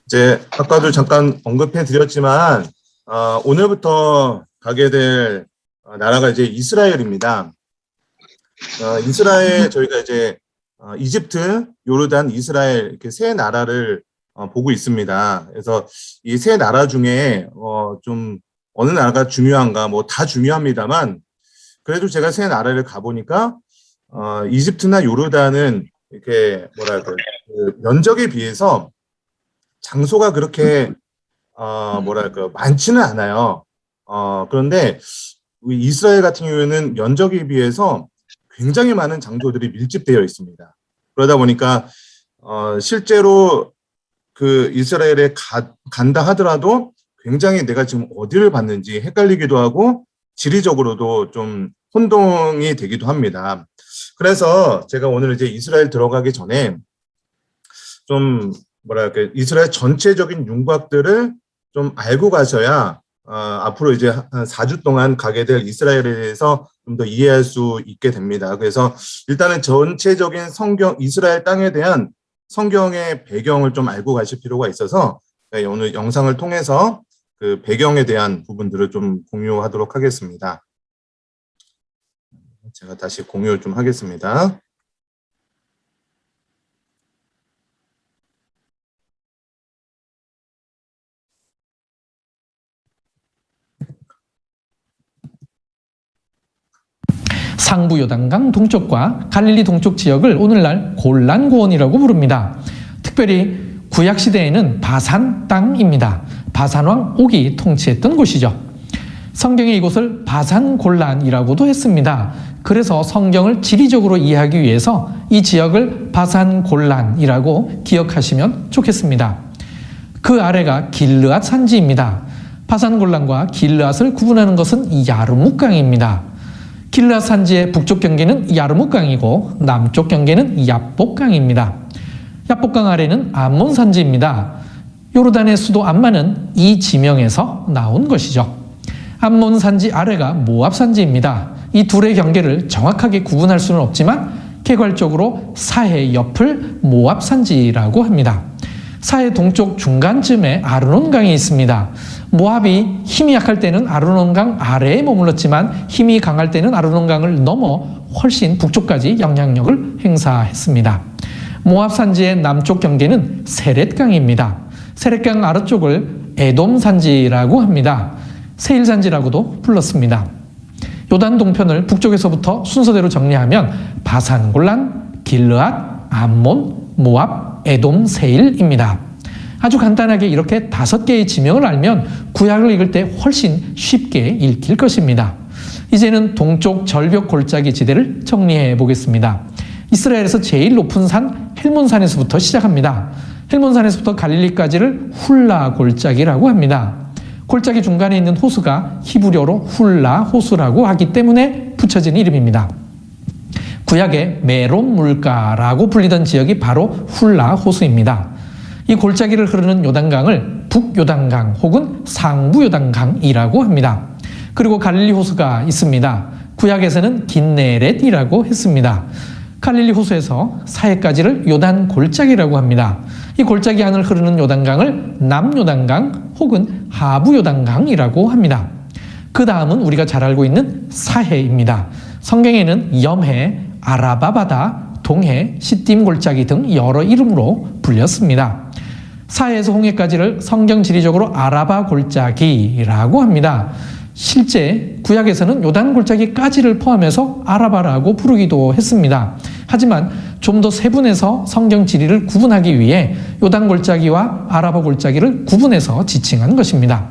이제 아까도 잠깐 언급해 드렸지만 오늘부터 가게 될 나라가 이제 이스라엘입니다. 이스라엘 저희가 이제 이집트, 요르단, 이스라엘 이렇게 세 나라를 보고 있습니다. 그래서 이 세 나라 중에 좀 어느 나라가 중요한가, 뭐 다 중요합니다만 그래도 제가 세 나라를 가보니까 이집트나 요르단은 이렇게 뭐랄까 그 면적에 비해서 장소가 그렇게 뭐랄까 많지는 않아요. 그런데 이스라엘 같은 경우에는 면적에 비해서 굉장히 많은 장소들이 밀집되어 있습니다. 그러다 보니까 실제로 그 이스라엘에 간다 하더라도 굉장히 내가 지금 어디를 봤는지 헷갈리기도 하고 지리적으로도 좀 혼동이 되기도 합니다. 그래서 제가 오늘 이제 이스라엘 들어가기 전에 좀 뭐랄까 이스라엘 전체적인 윤곽들을 좀 알고 가셔야 앞으로 이제 한 4주 동안 가게 될 이스라엘에 대해서 좀 더 이해할 수 있게 됩니다. 그래서 일단은 전체적인 성경, 이스라엘 땅에 대한 성경의 배경을 좀 알고 가실 필요가 있어서 오늘 영상을 통해서 그 배경에 대한 부분들을 좀 공유하도록 하겠습니다. 제가 다시 공유 좀 하겠습니다. 상부 요단강 동쪽과 갈릴리 동쪽 지역을 오늘날 골란 고원이라고 부릅니다. 특별히 구약 시대에는 바산 땅입니다. 바산 왕 옥이 통치했던 곳이죠. 성경에 이곳을 바산 골란이라고도 했습니다. 그래서 성경을 지리적으로 이해하기 위해서 이 지역을 바산 골란이라고 기억하시면 좋겠습니다. 그 아래가 길르앗 산지입니다. 바산 골란과 길르앗을 구분하는 것은 야르묵강입니다. 길르앗 산지의 북쪽 경계는 야르묵강이고 남쪽 경계는 얍복강입니다. 얍복강 아래는 암몬 산지입니다. 요르단의 수도 암만은 이 지명에서 나온 것이죠. 암몬 산지 아래가 모압 산지입니다. 이 둘의 경계를 정확하게 구분할 수는 없지만 개괄적으로 사해 옆을 모압 산지라고 합니다. 사해 동쪽 중간쯤에 아르논강이 있습니다. 모압이 힘이 약할 때는 아르논강 아래에 머물렀지만 힘이 강할 때는 아르논강을 넘어 훨씬 북쪽까지 영향력을 행사했습니다. 모압 산지의 남쪽 경계는 세렛강입니다. 세렛강 아래쪽을 에돔 산지라고 합니다. 세일 산지라고도 불렀습니다. 요단 동편을 북쪽에서부터 순서대로 정리하면 바산 골란, 길르앗, 암몬, 모압, 에돔, 세일입니다. 아주 간단하게 이렇게 5개의 지명을 알면 구약을 읽을 때 훨씬 쉽게 읽힐 것입니다. 이제는 동쪽 절벽 골짜기 지대를 정리해 보겠습니다. 이스라엘에서 제일 높은 산 헬몬산에서부터 시작합니다. 헬몬산에서부터 갈릴리까지를 훌라 골짜기라고 합니다. 골짜기 중간에 있는 호수가 히브리어로 훌라 호수라고 하기 때문에 붙여진 이름입니다. 구약의 메론 물가라고 불리던 지역이 바로 훌라 호수입니다. 이 골짜기를 흐르는 요단강을 북요단강 혹은 상부요단강이라고 합니다. 그리고 갈릴리 호수가 있습니다. 구약에서는 긴네렛이라고 했습니다. 갈릴리 호수에서 사해까지를 요단 골짜기라고 합니다. 이 골짜기 안을 흐르는 요단강을 남요단강 혹은 하부요단강이라고 합니다. 그 다음은 우리가 잘 알고 있는 사해입니다. 성경에는 염해, 아라바 바다, 동해, 시딤 골짜기 등 여러 이름으로 불렸습니다. 사해에서 홍해까지를 성경 지리적으로 아라바 골짜기라고 합니다. 실제 구약에서는 요단 골짜기까지를 포함해서 아라바라고 부르기도 했습니다. 하지만 좀 더 세분해서 성경 지리를 구분하기 위해 요단 골짜기와 아라바 골짜기를 구분해서 지칭한 것입니다.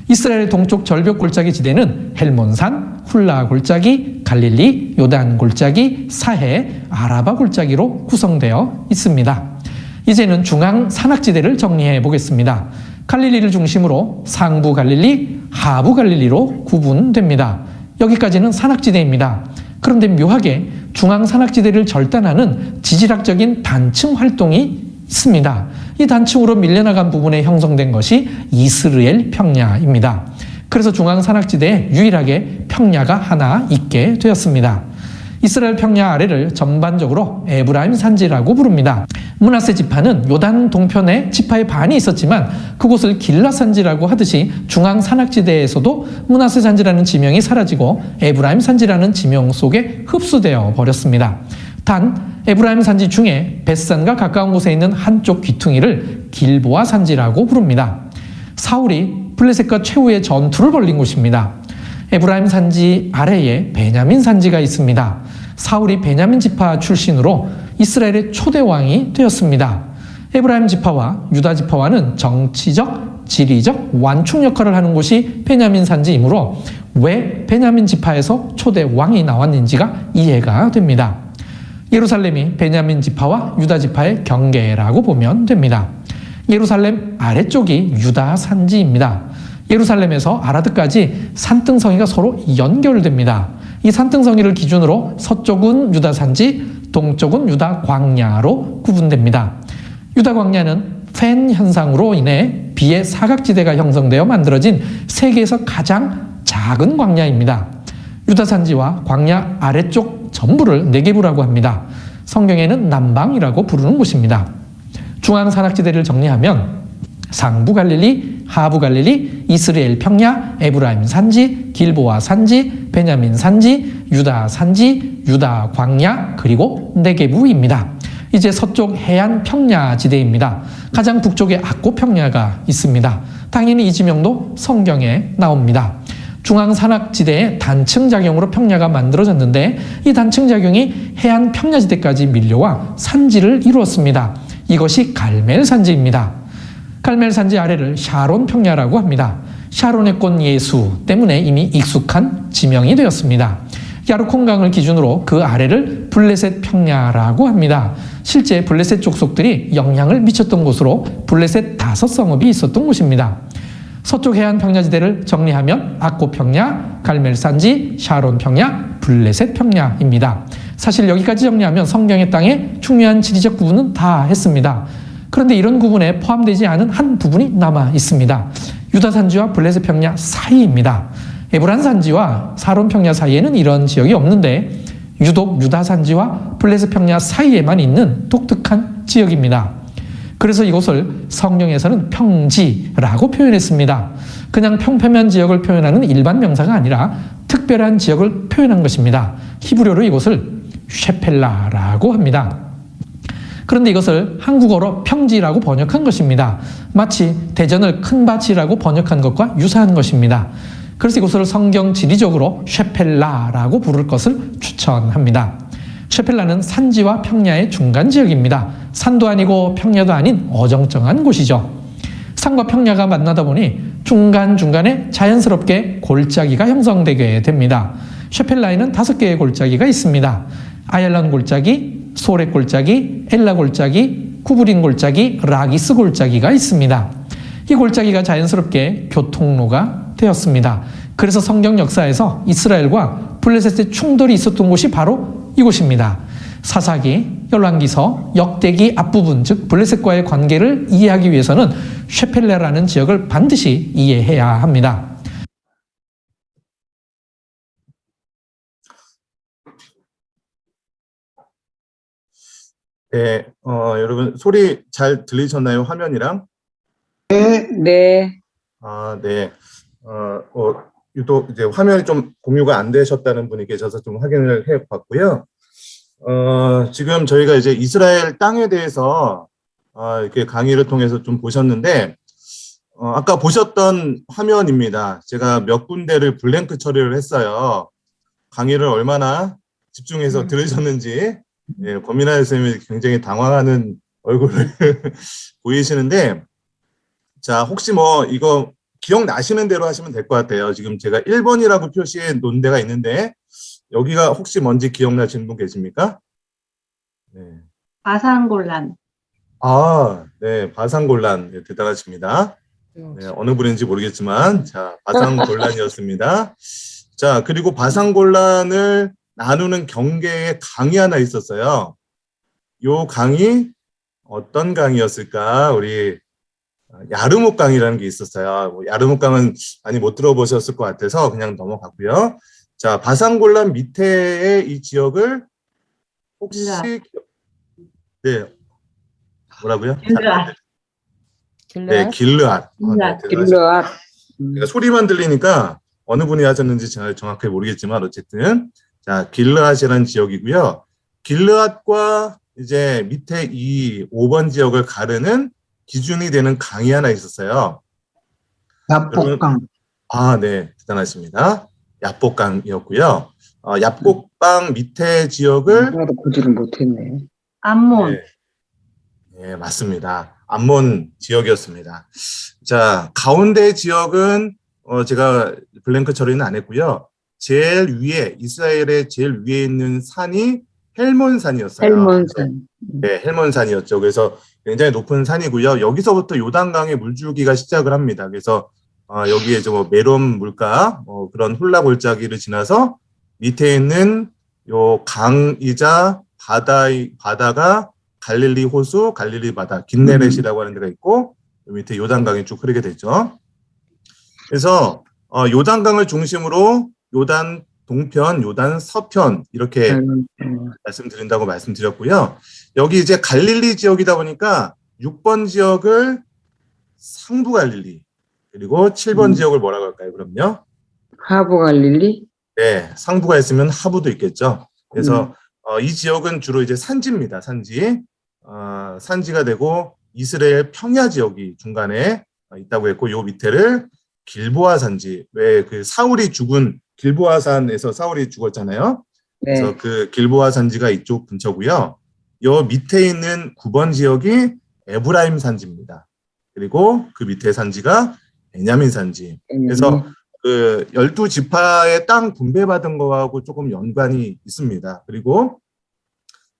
이스라엘의 동쪽 절벽 골짜기 지대는 헬몬산, 훌라 골짜기, 갈릴리, 요단 골짜기, 사해, 아라바 골짜기로 구성되어 있습니다. 이제는 중앙 산악지대를 정리해 보겠습니다. 갈릴리를 중심으로 상부 갈릴리, 하부 갈릴리로 구분됩니다. 여기까지는 산악지대입니다. 그런데 묘하게 중앙 산악지대를 절단하는 지질학적인 단층 활동이 있습니다. 이 단층으로 밀려나간 부분에 형성된 것이 이스르엘 평야입니다. 그래서 중앙 산악지대에 유일하게 평야가 하나 있게 되었습니다. 이스라엘 평야 아래를 전반적으로 에브라임 산지라고 부릅니다. 므낫세 지파는 요단 동편에 지파의 반이 있었지만 그곳을 길라 산지라고 하듯이 중앙 산악지대에서도 므낫세 산지라는 지명이 사라지고 에브라임 산지라는 지명 속에 흡수되어 버렸습니다. 단 에브라임 산지 중에 벳산과 가까운 곳에 있는 한쪽 귀퉁이를 길보아 산지라고 부릅니다. 사울이 블레셋과 최후의 전투를 벌린 곳입니다. 에브라임 산지 아래에 베냐민 산지가 있습니다. 사울이 베냐민 지파 출신으로 이스라엘의 초대 왕이 되었습니다. 에브라임 지파와 유다 지파와는 정치적, 지리적 완충 역할을 하는 곳이 베냐민 산지이므로 왜 베냐민 지파에서 초대 왕이 나왔는지가 이해가 됩니다. 예루살렘이 베냐민 지파와 유다 지파의 경계라고 보면 됩니다. 예루살렘 아래쪽이 유다 산지입니다. 예루살렘에서 아라드까지 산등성이가 서로 연결됩니다. 이 산등성이를 기준으로 서쪽은 유다 산지, 동쪽은 유다 광야로 구분됩니다. 유다 광야는 팬 현상으로 인해 비의 사각지대가 형성되어 만들어진 세계에서 가장 작은 광야입니다. 유다 산지와 광야 아래쪽 전부를 네게부라고 합니다. 성경에는 남방이라고 부르는 곳입니다. 중앙 산악지대를 정리하면 상부 갈릴리, 하부 갈릴리, 이스라엘 평야, 에브라임 산지, 길보아 산지, 베냐민 산지, 유다 산지, 유다 광야, 그리고 네게부입니다. 이제 서쪽 해안 평야 지대입니다. 가장 북쪽에 악고 평야가 있습니다. 당연히 이 지명도 성경에 나옵니다. 중앙 산악지대의 단층작용으로 평야가 만들어졌는데 이 단층작용이 해안 평야지대까지 밀려와 산지를 이루었습니다. 이것이 갈멜 산지입니다. 갈멜 산지 아래를 샤론 평야라고 합니다. 샤론의 꽃 예수 때문에 이미 익숙한 지명이 되었습니다. 야르콘강을 기준으로 그 아래를 블레셋 평야라고 합니다. 실제 블레셋 족속들이 영향을 미쳤던 곳으로 블레셋 5성읍이 있었던 곳입니다. 서쪽 해안 평야지대를 정리하면 악고 평야, 갈멜 산지, 샤론 평야, 블레셋 평야입니다. 사실 여기까지 정리하면 성경의 땅에 중요한 지리적 구분은 다 했습니다. 그런데 이런 구분에 포함되지 않은 한 부분이 남아 있습니다. 유다 산지와 블레셋 평야 사이입니다. 에브란 산지와 사론 평야 사이에는 이런 지역이 없는데 유독 유다 산지와 블레셋 평야 사이에만 있는 독특한 지역입니다. 그래서 이곳을 성경에서는 평지라고 표현했습니다. 그냥 평평한 지역을 표현하는 일반 명사가 아니라 특별한 지역을 표현한 것입니다. 히브리어로 이곳을 쉐펠라라고 합니다. 그런데 이것을 한국어로 평지라고 번역한 것입니다. 마치 대전을 큰 밭이라고 번역한 것과 유사한 것입니다. 그래서 이곳을 성경 지리적으로 쉐펠라라고 부를 것을 추천합니다. 쉐펠라는 산지와 평야의 중간 지역입니다. 산도 아니고 평야도 아닌 어정쩡한 곳이죠. 산과 평야가 만나다 보니 중간중간에 자연스럽게 골짜기가 형성되게 됩니다. 쉐펠라에는 5개의 골짜기가 있습니다. 아얄란 골짜기, 소렉 골짜기, 엘라 골짜기, 쿠브린 골짜기, 라기스 골짜기가 있습니다. 이 골짜기가 자연스럽게 교통로가 되었습니다. 그래서 성경 역사에서 이스라엘과 블레셋의 충돌이 있었던 곳이 바로 이곳입니다. 사사기, 열왕기서, 역대기 앞부분, 즉 블레셋과의 관계를 이해하기 위해서는 쉐펠레라는 지역을 반드시 이해해야 합니다. 네, 여러분 소리 잘 들리셨나요? 화면이랑? 네. 아, 네. 유독 이제 화면이 좀 공유가 안 되셨다는 분이 계셔서 좀 확인을 해 봤고요. 지금 저희가 이제 이스라엘 땅에 대해서 이렇게 강의를 통해서 좀 보셨는데, 아까 보셨던 화면입니다. 제가 몇 군데를 블랭크 처리를 했어요. 강의를 얼마나 집중해서 들으셨는지, 예, 권민아 선생님이 굉장히 당황하는 얼굴을 보이시는데, 자, 혹시 뭐 이거 기억나시는 대로 하시면 될 것 같아요. 지금 제가 1번이라고 표시해 놓은 데가 있는데, 여기가 혹시 뭔지 기억나시는 분 계십니까? 네. 바산골란. 아, 네, 바산골란. 네, 대단하십니다. 네, 어느 분인지 모르겠지만, 자, 바산골란이었습니다. 자, 그리고 바산골란을 나누는 경계에 강이 하나 있었어요. 요 강이 어떤 강이었을까? 우리 야르묵 강이라는 게 있었어요. 뭐 야르묵 강은 많이 못 들어보셨을 것 같아서 그냥 넘어갔고요. 자, 바산골란 밑에의 이 지역을 혹시 네, 뭐라고요? 길르앗. 네, 길르앗. 네, 대단하십니다. 길르앗. 제가 소리만 들리니까 어느 분이 하셨는지 잘 정확하게 모르겠지만 어쨌든 자, 길르앗이라는 지역이고요. 길르앗과 이제 밑에 이 5번 지역을 가르는 기준이 되는 강이 하나 있었어요. 야복강. 아, 네, 대단하십니다. 야복강이었고요. 야복강 밑에 지역을 나도 보지를 못했네. 암몬. 네, 네, 맞습니다. 암몬 지역이었습니다. 자, 가운데 지역은 제가 블랭크 처리는 안 했고요. 제일 위에 이스라엘의 제일 위에 있는 산이 헬몬산이었어요. 헬몬산. 네, 헬몬산이었죠. 그래서 굉장히 높은 산이고요. 여기서부터 요단강의 물줄기가 시작을 합니다. 그래서 여기에 뭐 메론 물가 그런 훌라골짜기를 지나서 밑에 있는 요 강이자 바다가 갈릴리 호수, 갈릴리 바다, 긴네렛이라고 하는 데가 있고 밑에 요단강이 쭉 흐르게 되죠. 그래서 요단강을 중심으로 요단 동편, 요단 서편 이렇게 말씀드린다고 말씀드렸고요. 여기 이제 갈릴리 지역이다 보니까 6번 지역을 상부 갈릴리 그리고 7번 지역을 뭐라고 할까요? 그럼요. 하부 갈릴리? 네, 상부가 있으면 하부도 있겠죠. 그래서 이 지역은 주로 이제 산지입니다. 산지. 산지가 되고 이스라엘 평야 지역이 중간에 있다고 했고 요 밑에를 길보아 산지. 왜 그 사울이 죽은 길보아 산에서 사울이 죽었잖아요. 네. 그래서 그 길보아 산지가 이쪽 근처고요. 요 밑에 있는 9번 지역이 에브라임 산지입니다. 그리고 그 밑에 산지가 베냐민 산지. 그래서 그 12지파의 땅 분배받은 거하고 조금 연관이 있습니다. 그리고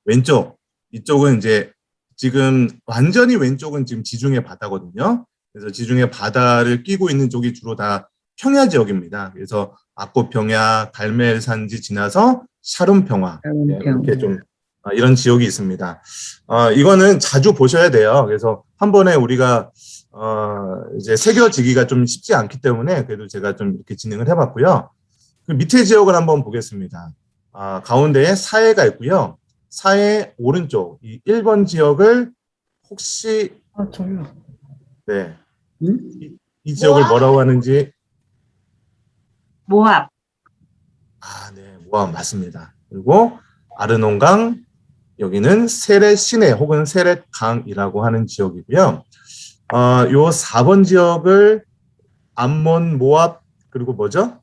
왼쪽, 이쪽은 이제 지금 완전히 왼쪽은 지금 지중해 바다거든요. 그래서 지중해 바다를 끼고 있는 쪽이 주로 다 평야 지역입니다. 그래서 아코 평야, 갈멜 산지 지나서 샤론 평화 이렇게 좀 이런 지역이 있습니다. 이거는 자주 보셔야 돼요. 그래서 한 번에 우리가 이제 새겨지기가 좀 쉽지 않기 때문에 그래도 제가 좀 이렇게 진행을 해봤고요. 그 밑에 지역을 한번 보겠습니다. 가운데에 사해가 있고요. 사해 오른쪽 이 1번 지역을 혹시 저요. 네, 이 지역을 뭐라고 하는지 모압. 네, 모압 맞습니다. 그리고 아르논강 여기는 세렛 시내 혹은 세렛 강이라고 하는 지역이고요. 요 4번 지역을 암몬, 모압 그리고 뭐죠?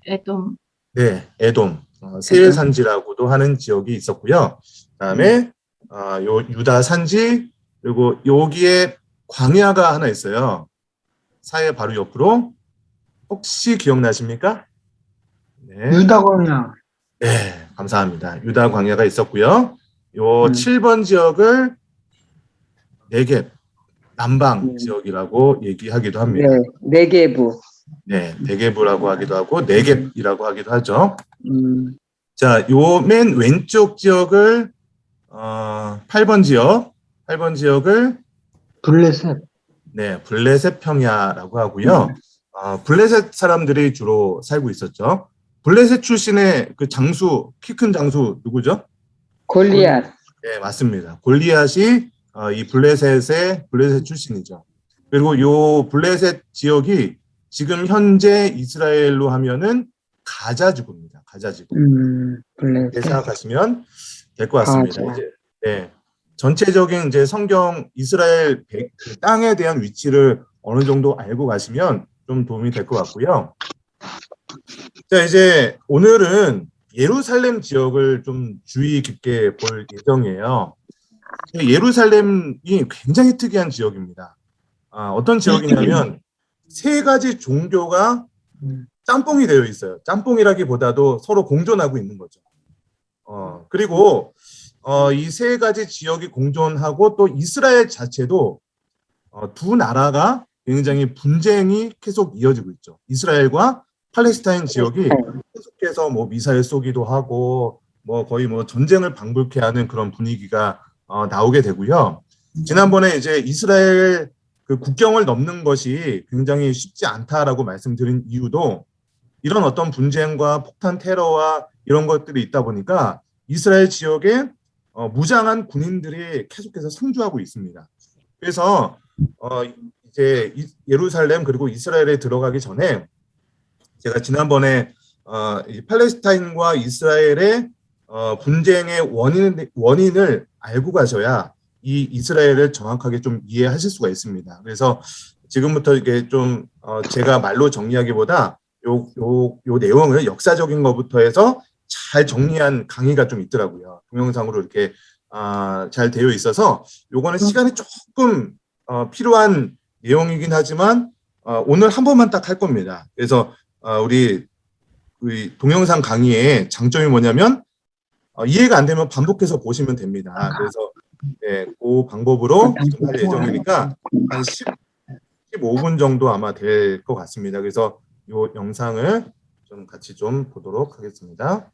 에돔. 네, 에돔, 세일 산지라고도 하는 지역이 있었고요. 그다음에 요 유다 산지 그리고 여기에 광야가 하나 있어요. 사해 바로 옆으로 혹시 기억나십니까? 네. 유다광야. 네, 감사합니다. 유다 광야가 있었고요. 요 7번 지역을 네겝, 남방 지역이라고 얘기하기도 합니다. 네, 네게부. 네, 네겝이라고 하기도 하고 네겝이라고 하기도 하죠. 음, 자, 요 맨 왼쪽 지역을 8번 지역을 블레셋. 네, 블레셋 평야라고 하고요. 블레셋 사람들이 주로 살고 있었죠. 블레셋 출신의 그 장수, 키 큰 장수 누구죠? 골리앗. 네, 맞습니다. 골리앗이 이 블레셋 출신이죠. 그리고 요 블레셋 지역이 지금 현재 이스라엘로 하면은 가자지구입니다. 가자지구. 블레셋. 이렇게 생각하시면 될 것 같습니다. 가자. 이제 네, 전체적인 이제 성경 이스라엘 그 땅에 대한 위치를 어느 정도 알고 가시면 좀 도움이 될 것 같고요. 자, 이제 오늘은 예루살렘 지역을 좀 주의 깊게 볼 예정이에요. 예루살렘이 굉장히 특이한 지역입니다. 어떤 지역이냐면 세 가지 종교가 짬뽕이 되어 있어요. 짬뽕이라기보다도 서로 공존하고 있는 거죠. 그리고 이 세 가지 지역이 공존하고 또 이스라엘 자체도 두 나라가 굉장히 분쟁이 계속 이어지고 있죠. 이스라엘과 팔레스타인 지역이 계속해서 뭐 미사일 쏘기도 하고 뭐 거의 뭐 전쟁을 방불케 하는 그런 분위기가 나오게 되고요. 지난번에 이제 이스라엘 그 국경을 넘는 것이 굉장히 쉽지 않다라고 말씀드린 이유도 이런 어떤 분쟁과 폭탄 테러와 이런 것들이 있다 보니까 이스라엘 지역에 무장한 군인들이 계속해서 상주하고 있습니다. 그래서 이제 예루살렘 그리고 이스라엘에 들어가기 전에 제가 지난번에 이 팔레스타인과 이스라엘의 분쟁의 원인을 알고 가셔야 이 이스라엘을 정확하게 좀 이해하실 수가 있습니다. 그래서 지금부터 이게 좀 제가 말로 정리하기보다 요 내용을 역사적인 것부터 해서 잘 정리한 강의가 좀 있더라고요. 동영상으로 이렇게 잘 되어 있어서 요거는 시간이 조금 필요한 내용이긴 하지만 오늘 한 번만 딱 할 겁니다. 그래서 우리 동영상 강의의 장점이 뭐냐면 이해가 안 되면 반복해서 보시면 됩니다. 그래서 네, 그 방법으로 좀 할 예정이니까 한 15분 정도 아마 될 것 같습니다. 그래서 이 영상을 좀 같이 좀 보도록 하겠습니다.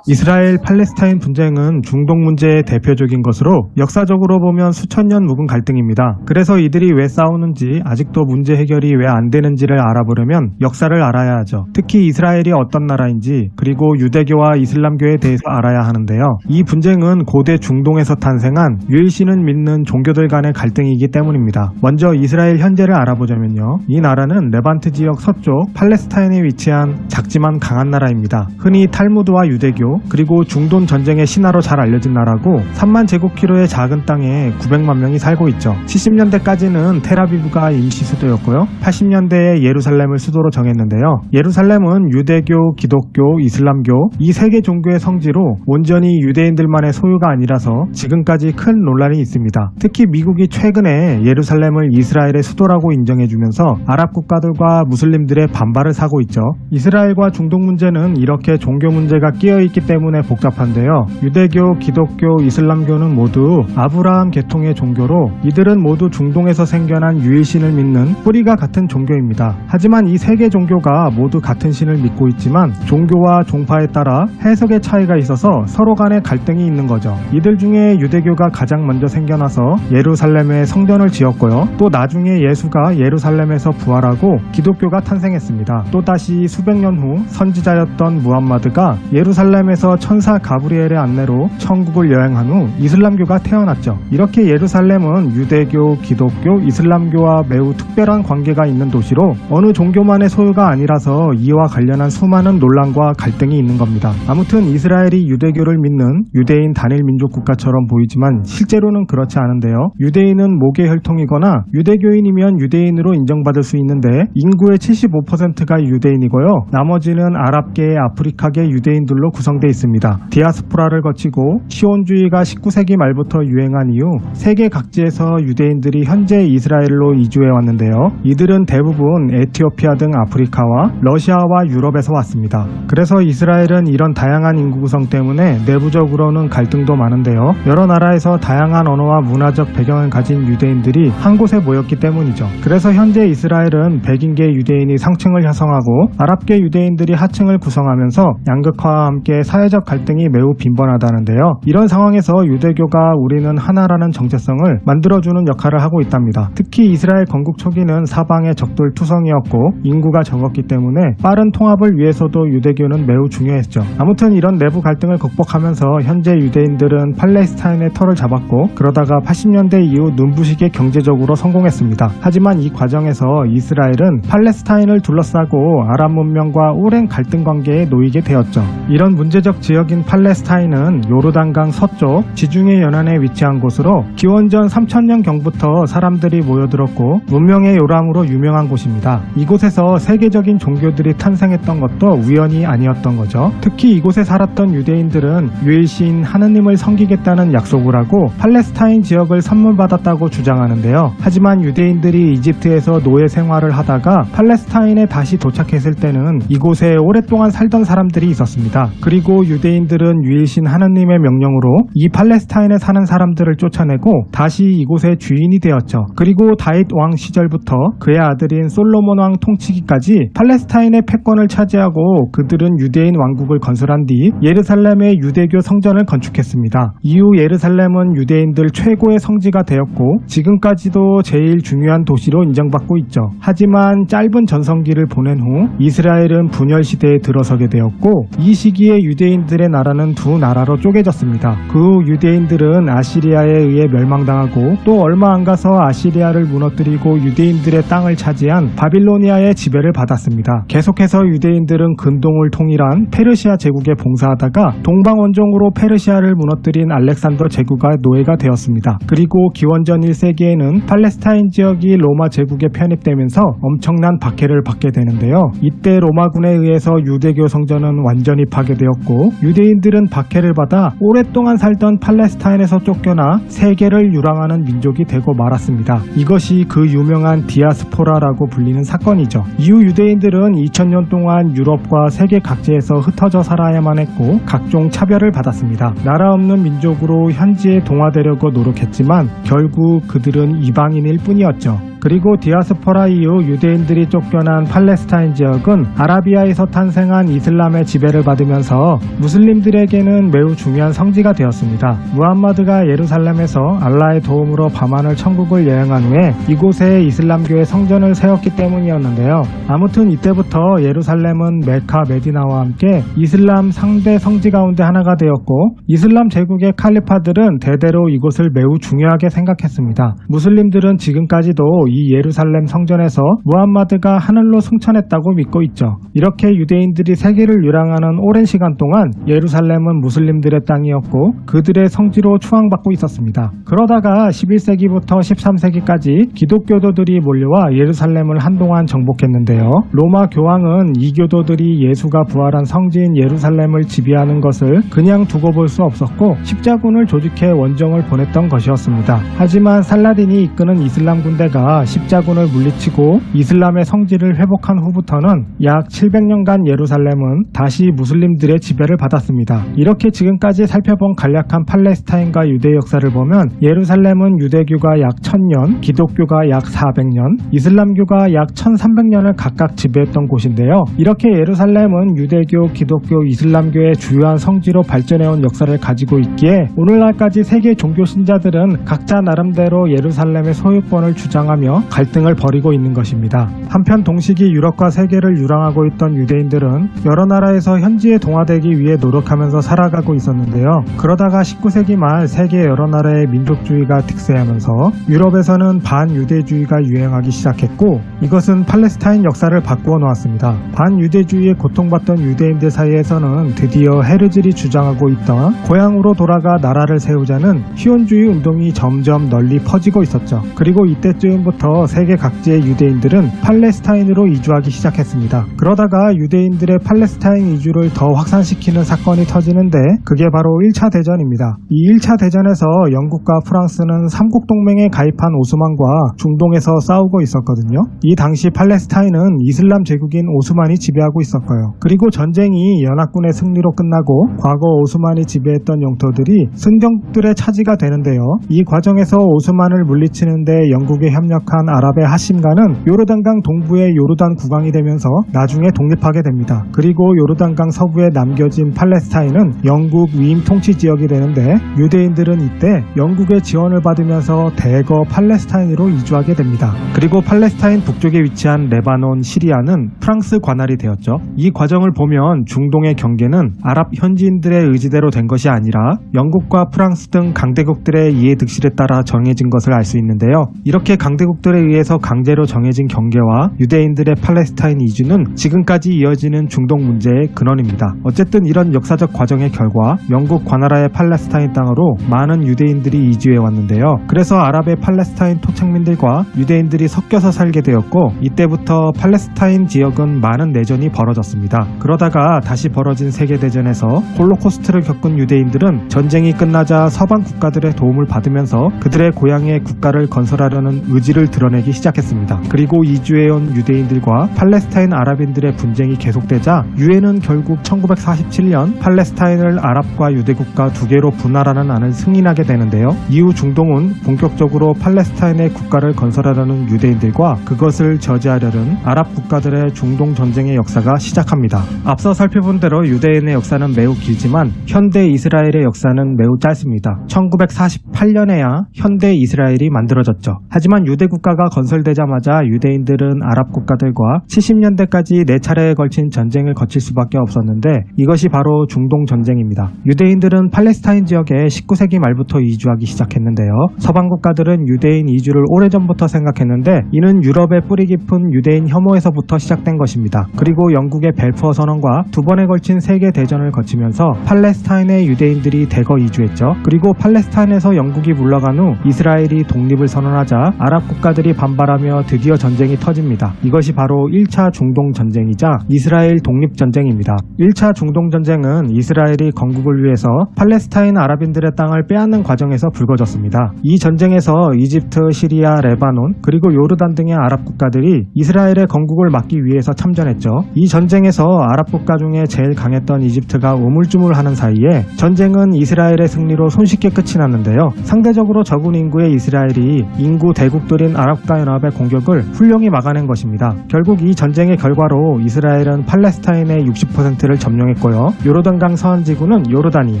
이스라엘 팔레스타인 분쟁은 중동 문제의 대표적인 것으로 역사적으로 보면 수천 년 묵은 갈등입니다. 그래서 이들이 왜 싸우는지 아직도 문제 해결이 왜 안 되는지를 알아보려면 역사를 알아야 하죠. 특히 이스라엘이 어떤 나라인지 그리고 유대교와 이슬람교에 대해서 알아야 하는데요. 이 분쟁은 고대 중동에서 탄생한 유일신을 믿는 종교들 간의 갈등이기 때문입니다. 먼저 이스라엘 현재를 알아보자면요. 이 나라는 레반트 지역 서쪽 팔레스타인에 위치한 작지만 강한 나라입니다. 흔히 탈무드와 유대교 그리고 중동 전쟁의 신화로 잘 알려진 나라고 3만 제곱킬로의 작은 땅에 900만 명이 살고 있죠. 70년대까지는 텔아비브가 임시 수도였고요. 80년대에 예루살렘을 수도로 정했는데요. 예루살렘은 유대교, 기독교, 이슬람교 이 세 개 종교의 성지로 온전히 유대인들만의 소유가 아니라서 지금까지 큰 논란이 있습니다. 특히 미국이 최근에 예루살렘을 이스라엘의 수도라고 인정해주면서 아랍 국가들과 무슬림들의 반발을 사고 있죠. 이스라엘과 중동 문제는 이렇게 종교 문제가 끼어있기 때문에 복잡한데요. 유대교, 기독교, 이슬람교는 모두 아브라함 계통의 종교로 이들은 모두 중동에서 생겨난 유일신을 믿는 뿌리가 같은 종교입니다. 하지만 이 세 개 종교가 모두 같은 신을 믿고 있지만 종교와 종파에 따라 해석의 차이가 있어서 서로 간에 갈등이 있는 거죠. 이들 중에 유대교가 가장 먼저 생겨나서 예루살렘에 성전을 지었고요. 또 나중에 예수가 예루살렘에서 부활하고 기독교가 탄생했습니다. 또다시 수백 년 후 선지자였던 무함마드가 예루살렘에서 천사 가브리엘의 안내로 천국을 여행한 후 이슬람교가 태어났죠. 이렇게 예루살렘은 유대교, 기독교, 이슬람교와 매우 특별한 관계가 있는 도시로 어느 종교만의 소유가 아니라서 이와 관련한 수많은 논란과 갈등이 있는 겁니다. 아무튼 이스라엘이 유대교를 믿는 유대인 단일 민족 국가처럼 보이지만 실제로는 그렇지 않은데요. 유대인은 목의 혈통이거나 유대교인이면 유대인으로 인정받을 수 있는데 인구의 75%가 유대인이고요. 나머지는 아랍계, 아프리카계 유대인들로 구성되어 있습니다. 디아스포라를 거치고 시온주의가 19세기 말부터 유행한 이후 세계 각지에서 유대인들이 현재 이스라엘로 이주해 왔는데요. 이들은 대부분 에티오피아 등 아프리카와 러시아와 유럽에서 왔습니다. 그래서 이스라엘은 이런 다양한 인구 구성 때문에 내부적으로는 갈등도 많은데요. 여러 나라에서 다양한 언어와 문화적 배경을 가진 유대인들이 한 곳에 모였기 때문이죠. 그래서 현재 이스라엘은 백인계 유대인이 상층을 형성하고 아랍계 유대인들이 하층을 구성하면서 양극화와 함께 사회적 갈등이 매우 빈번하다는데요. 이런 상황에서 유대교가 우리는 하나라는 정체성을 만들어주는 역할을 하고 있답니다. 특히 이스라엘 건국 초기는 사방에 적들 투성이었고 인구가 적었기 때문에 빠른 통합을 위해서도 유대교는 매우 중요했죠. 아무튼 이런 내부 갈등을 극복하면서 현재 유대인들은 팔레스타인의 터를 잡았고 그러다가 80년대 이후 눈부시게 경제적으로 성공했습니다. 하지만 이 과정에서 이스라엘은 팔레스타인을 둘러싸고 아랍 문명과 오랜 갈등 관계에 놓이게 되었죠. 이런 문제적 지역인 팔레스타인은 요르단강 서쪽 지중해 연안에 위치한 곳으로 기원전 3000년경부터 사람들이 모여들었고 문명의 요람으로 유명한 곳입니다. 이곳에서 세계적인 종교들이 탄생했던 것도 우연이 아니었던 거죠. 특히 이곳에 살았던 유대인들은 유일신 하느님을 섬기겠다는 약속을 하고 팔레스타인 지역을 선물받았다고 주장하는데요. 하지만 유대인들이 이집트에서 노예 생활을 하다가 팔레스타인에 다시 도착했을 때는 이곳에 오랫동안 살던 사람들이 있었습니다. 그리고 유대인들은 유일신 하느님의 명령으로 이 팔레스타인에 사는 사람들을 쫓아내고 다시 이곳의 주인이 되었죠. 그리고 다윗 왕 시절부터 그의 아들인 솔로몬 왕 통치기까지 팔레스타인의 패권을 차지하고 그들은 유대인 왕국을 건설한 뒤 예루살렘의 유대교 성전을 건축했습니다. 이후 예루살렘은 유대인들 최고의 성지가 되었고 지금까지도 제일 중요한 도시로 인정받고 있죠. 하지만 짧은 전성기를 보낸 후 이스라엘은 분열 시대에 들어서게 되었고 이 시기에 유대인들의 나라는 두 나라로 쪼개졌습니다. 그 후 유대인들은 아시리아에 의해 멸망당하고 또 얼마 안 가서 아시리아를 무너뜨리고 유대인들의 땅을 차지한 바빌로니아의 지배를 받았습니다. 계속해서 유대인들은 근동을 통일한 페르시아 제국에 봉사하다가 동방 원종으로 페르시아를 무너뜨린 알렉산더 제국의 노예가 되었습니다. 그리고 기원전 1세기에는 팔레스타인 지역이 로마 제국에 편입되면서 엄청난 박해를 받게 되는데요. 이때 로마군에 의해서 유대교 성전은 완전히 파괴되었고 유대인들은 박해를 받아 오랫동안 살던 팔레스타인에서 쫓겨나 세계를 유랑하는 민족이 되고 말았습니다. 이것이 그 유명한 디아스포라라고 불리는 사건이죠. 이후 유대인들은 2000년 동안 유럽과 세계 각지에서 흩어져 살아야만 했고 각종 차별을 받았습니다. 나라 없는 민족으로 현지에 동화되려고 노력했지만 결국 그들은 이방인일 뿐이었죠. 그리고 디아스포라 이후 유대인들이 쫓겨난 팔레스타인 지역은 아라비아에서 탄생한 이슬람의 지배를 받으면서 무슬림들에게는 매우 중요한 성지가 되었습니다. 무함마드가 예루살렘에서 알라의 도움으로 밤하늘 천국을 여행한 후에 이곳에 이슬람교의 성전을 세웠기 때문이었는데요. 아무튼 이때부터 예루살렘은 메카, 메디나와 함께 이슬람 상대 성지 가운데 하나가 되었고 이슬람 제국의 칼리파들은 대대로 이곳을 매우 중요하게 생각했습니다. 무슬림들은 지금까지도 이 예루살렘 성전에서 무함마드가 하늘로 승천했다고 믿고 있죠. 이렇게 유대인들이 세계를 유랑하는 오랜 시간 동안 예루살렘은 무슬림들의 땅이었고 그들의 성지로 추앙받고 있었습니다. 그러다가 11세기부터 13세기까지 기독교도들이 몰려와 예루살렘을 한동안 정복했는데요. 로마 교황은 이 교도들이 예수가 부활한 성지인 예루살렘을 지배하는 것을 그냥 두고 볼 수 없었고 십자군을 조직해 원정을 보냈던 것이었습니다. 하지만 살라딘이 이끄는 이슬람 군대가 십자군을 물리치고 이슬람의 성지를 회복한 후부터는 약 700년간 예루살렘은 다시 무슬림들의 지배를 받았습니다. 이렇게 지금까지 살펴본 간략한 팔레스타인과 유대 역사를 보면 예루살렘은 유대교가 약 1000년, 기독교가 약 400년, 이슬람교가 약 1300년을 각각 지배했던 곳인데요. 이렇게 예루살렘은 유대교, 기독교, 이슬람교의 주요한 성지로 발전해온 역사를 가지고 있기에 오늘날까지 세계 종교 신자들은 각자 나름대로 예루살렘의 소유권을 주장하며 갈등을 벌이고 있는 것입니다. 한편 동시기 유럽과 세계를 유랑하고 있던 유대인들은 여러 나라에서 현지에 동화되기 위해 노력하면서 살아가고 있었는데요. 그러다가 19세기 말 세계 여러 나라의 민족주의가 득세하면서 유럽에서는 반유대주의가 유행하기 시작했고 이것은 팔레스타인 역사를 바꾸어 놓았습니다. 반유대주의에 고통받던 유대인들 사이에서는 드디어 헤르즐이 주장하고 있던 고향으로 돌아가 나라를 세우자는 희혼주의 운동이 점점 널리 퍼지고 있었죠. 그리고 이때쯤부터 세계 각지의 유대인들은 팔레스타인으로 이주하기 시작했습니다. 그러다가 유대인들의 팔레스타인 이주를 더 확산시키는 사건이 터지는데 그게 바로 1차 대전입니다. 이 1차 대전에서 영국과 프랑스는 삼국동맹에 가입한 오스만과 중동에서 싸우고 있었거든요. 이 당시 팔레스타인은 이슬람 제국인 오스만이 지배하고 있었고요. 그리고 전쟁이 연합군의 승리로 끝나고 과거 오스만이 지배했던 영토들이 승경들의 차지가 되는데요. 이 과정에서 오스만을 물리치는데 영국에 협력한 아랍의 하심가는 요르단강 동부의 요르단 국왕이 되면서 나중에 독립하게 됩니다. 그리고 요르단강 서부에 남겨진 팔레스타인은 영국 위임 통치 지역이 되는데 유대인들은 이때 영국의 지원을 받으면서 대거 팔레스타인으로 이주하게 됩니다. 그리고 팔레스타인 북쪽에 위치한 레바논, 시리아는 프랑스 관할이 되었죠. 이 과정을 보면 중동의 경계는 아랍 현지인들의 의지대로 된 것이 아니라 영국과 프랑스 등 강대국들의 이해득실에 따라 정해진 것을 알 수 있는데요. 이렇게 강대국들에 의해서 강제로 정해진 경계와 유대인들의 팔레스타인 이주는 지금까지 이어지는 중동 문제의 근원입니다. 어쨌든 이런 역사적 과정의 결과 영국 관할하의 팔레스타인 땅으로 많은 유대인들이 이주해 왔는데요. 그래서 아랍의 팔레스타인 토착민들과 유대인들이 섞여서 살게 되었고 이때부터 팔레스타인 지역은 많은 내전이 벌어졌습니다. 그러다가 다시 벌어진 세계대전에서 홀로코스트를 겪은 유대인들은 전쟁이 끝나자 서방 국가들의 도움을 받으면서 그들의 고향에 국가를 건설하려는 의지를 이유를 드러내기 시작했습니다. 그리고 이주해온 유대인들과 팔레스타인 아랍인들의 분쟁이 계속되자 유엔은 결국 1947년 팔레스타인을 아랍과 유대국가 두 개로 분할하는 안을 승인하게 되는데요. 이후 중동은 본격적으로 팔레스타인의 국가를 건설하려는 유대인들과 그것을 저지하려는 아랍 국가들의 중동 전쟁의 역사가 시작합니다. 앞서 살펴본 대로 유대인의 역사는 매우 길지만 현대 이스라엘의 역사는 매우 짧습니다. 1948년에야 현대 이스라엘이 만들어졌죠. 하지만 유대 국가가 건설되자마자 유대인들은 아랍 국가들과 70년대까지 4차례에 걸친 전쟁을 거칠 수밖에 없었는데 이것이 바로 중동 전쟁입니다. 유대인들은 팔레스타인 지역에 19세기 말부터 이주하기 시작했는데요. 서방 국가들은 유대인 이주를 오래전부터 생각했는데 이는 유럽의 뿌리 깊은 유대인 혐오에서부터 시작된 것입니다. 그리고 영국의 벨푸어 선언과 2번에 걸친 세계 대전을 거치면서 팔레스타인의 유대인들이 대거 이주했죠. 그리고 팔레스타인에서 영국이 물러간 후 이스라엘이 독립을 선언하자 아랍 국가들이 반발하며 드디어 전쟁이 터집니다. 이것이 바로 1차 중동 전쟁이자 이스라엘 독립 전쟁입니다. 1차 중동 전쟁은 이스라엘이 건국을 위해서 팔레스타인 아랍인들의 땅을 빼앗는 과정에서 불거졌습니다. 이 전쟁에서 이집트, 시리아, 레바논, 그리고 요르단 등의 아랍 국가들이 이스라엘의 건국을 막기 위해서 참전했죠. 이 전쟁에서 아랍 국가 중에 제일 강했던 이집트가 우물쭈물하는 사이에 전쟁은 이스라엘의 승리로 손쉽게 끝이 났는데요. 상대적으로 적은 인구의 이스라엘이 인구 대국들인 아랍국가연합의 공격을 훌륭히 막아낸 것입니다. 결국 이 전쟁의 결과로 이스라엘은 팔레스타인의 60%를 점령했고요. 요르단강 서안 지구는 요르단이,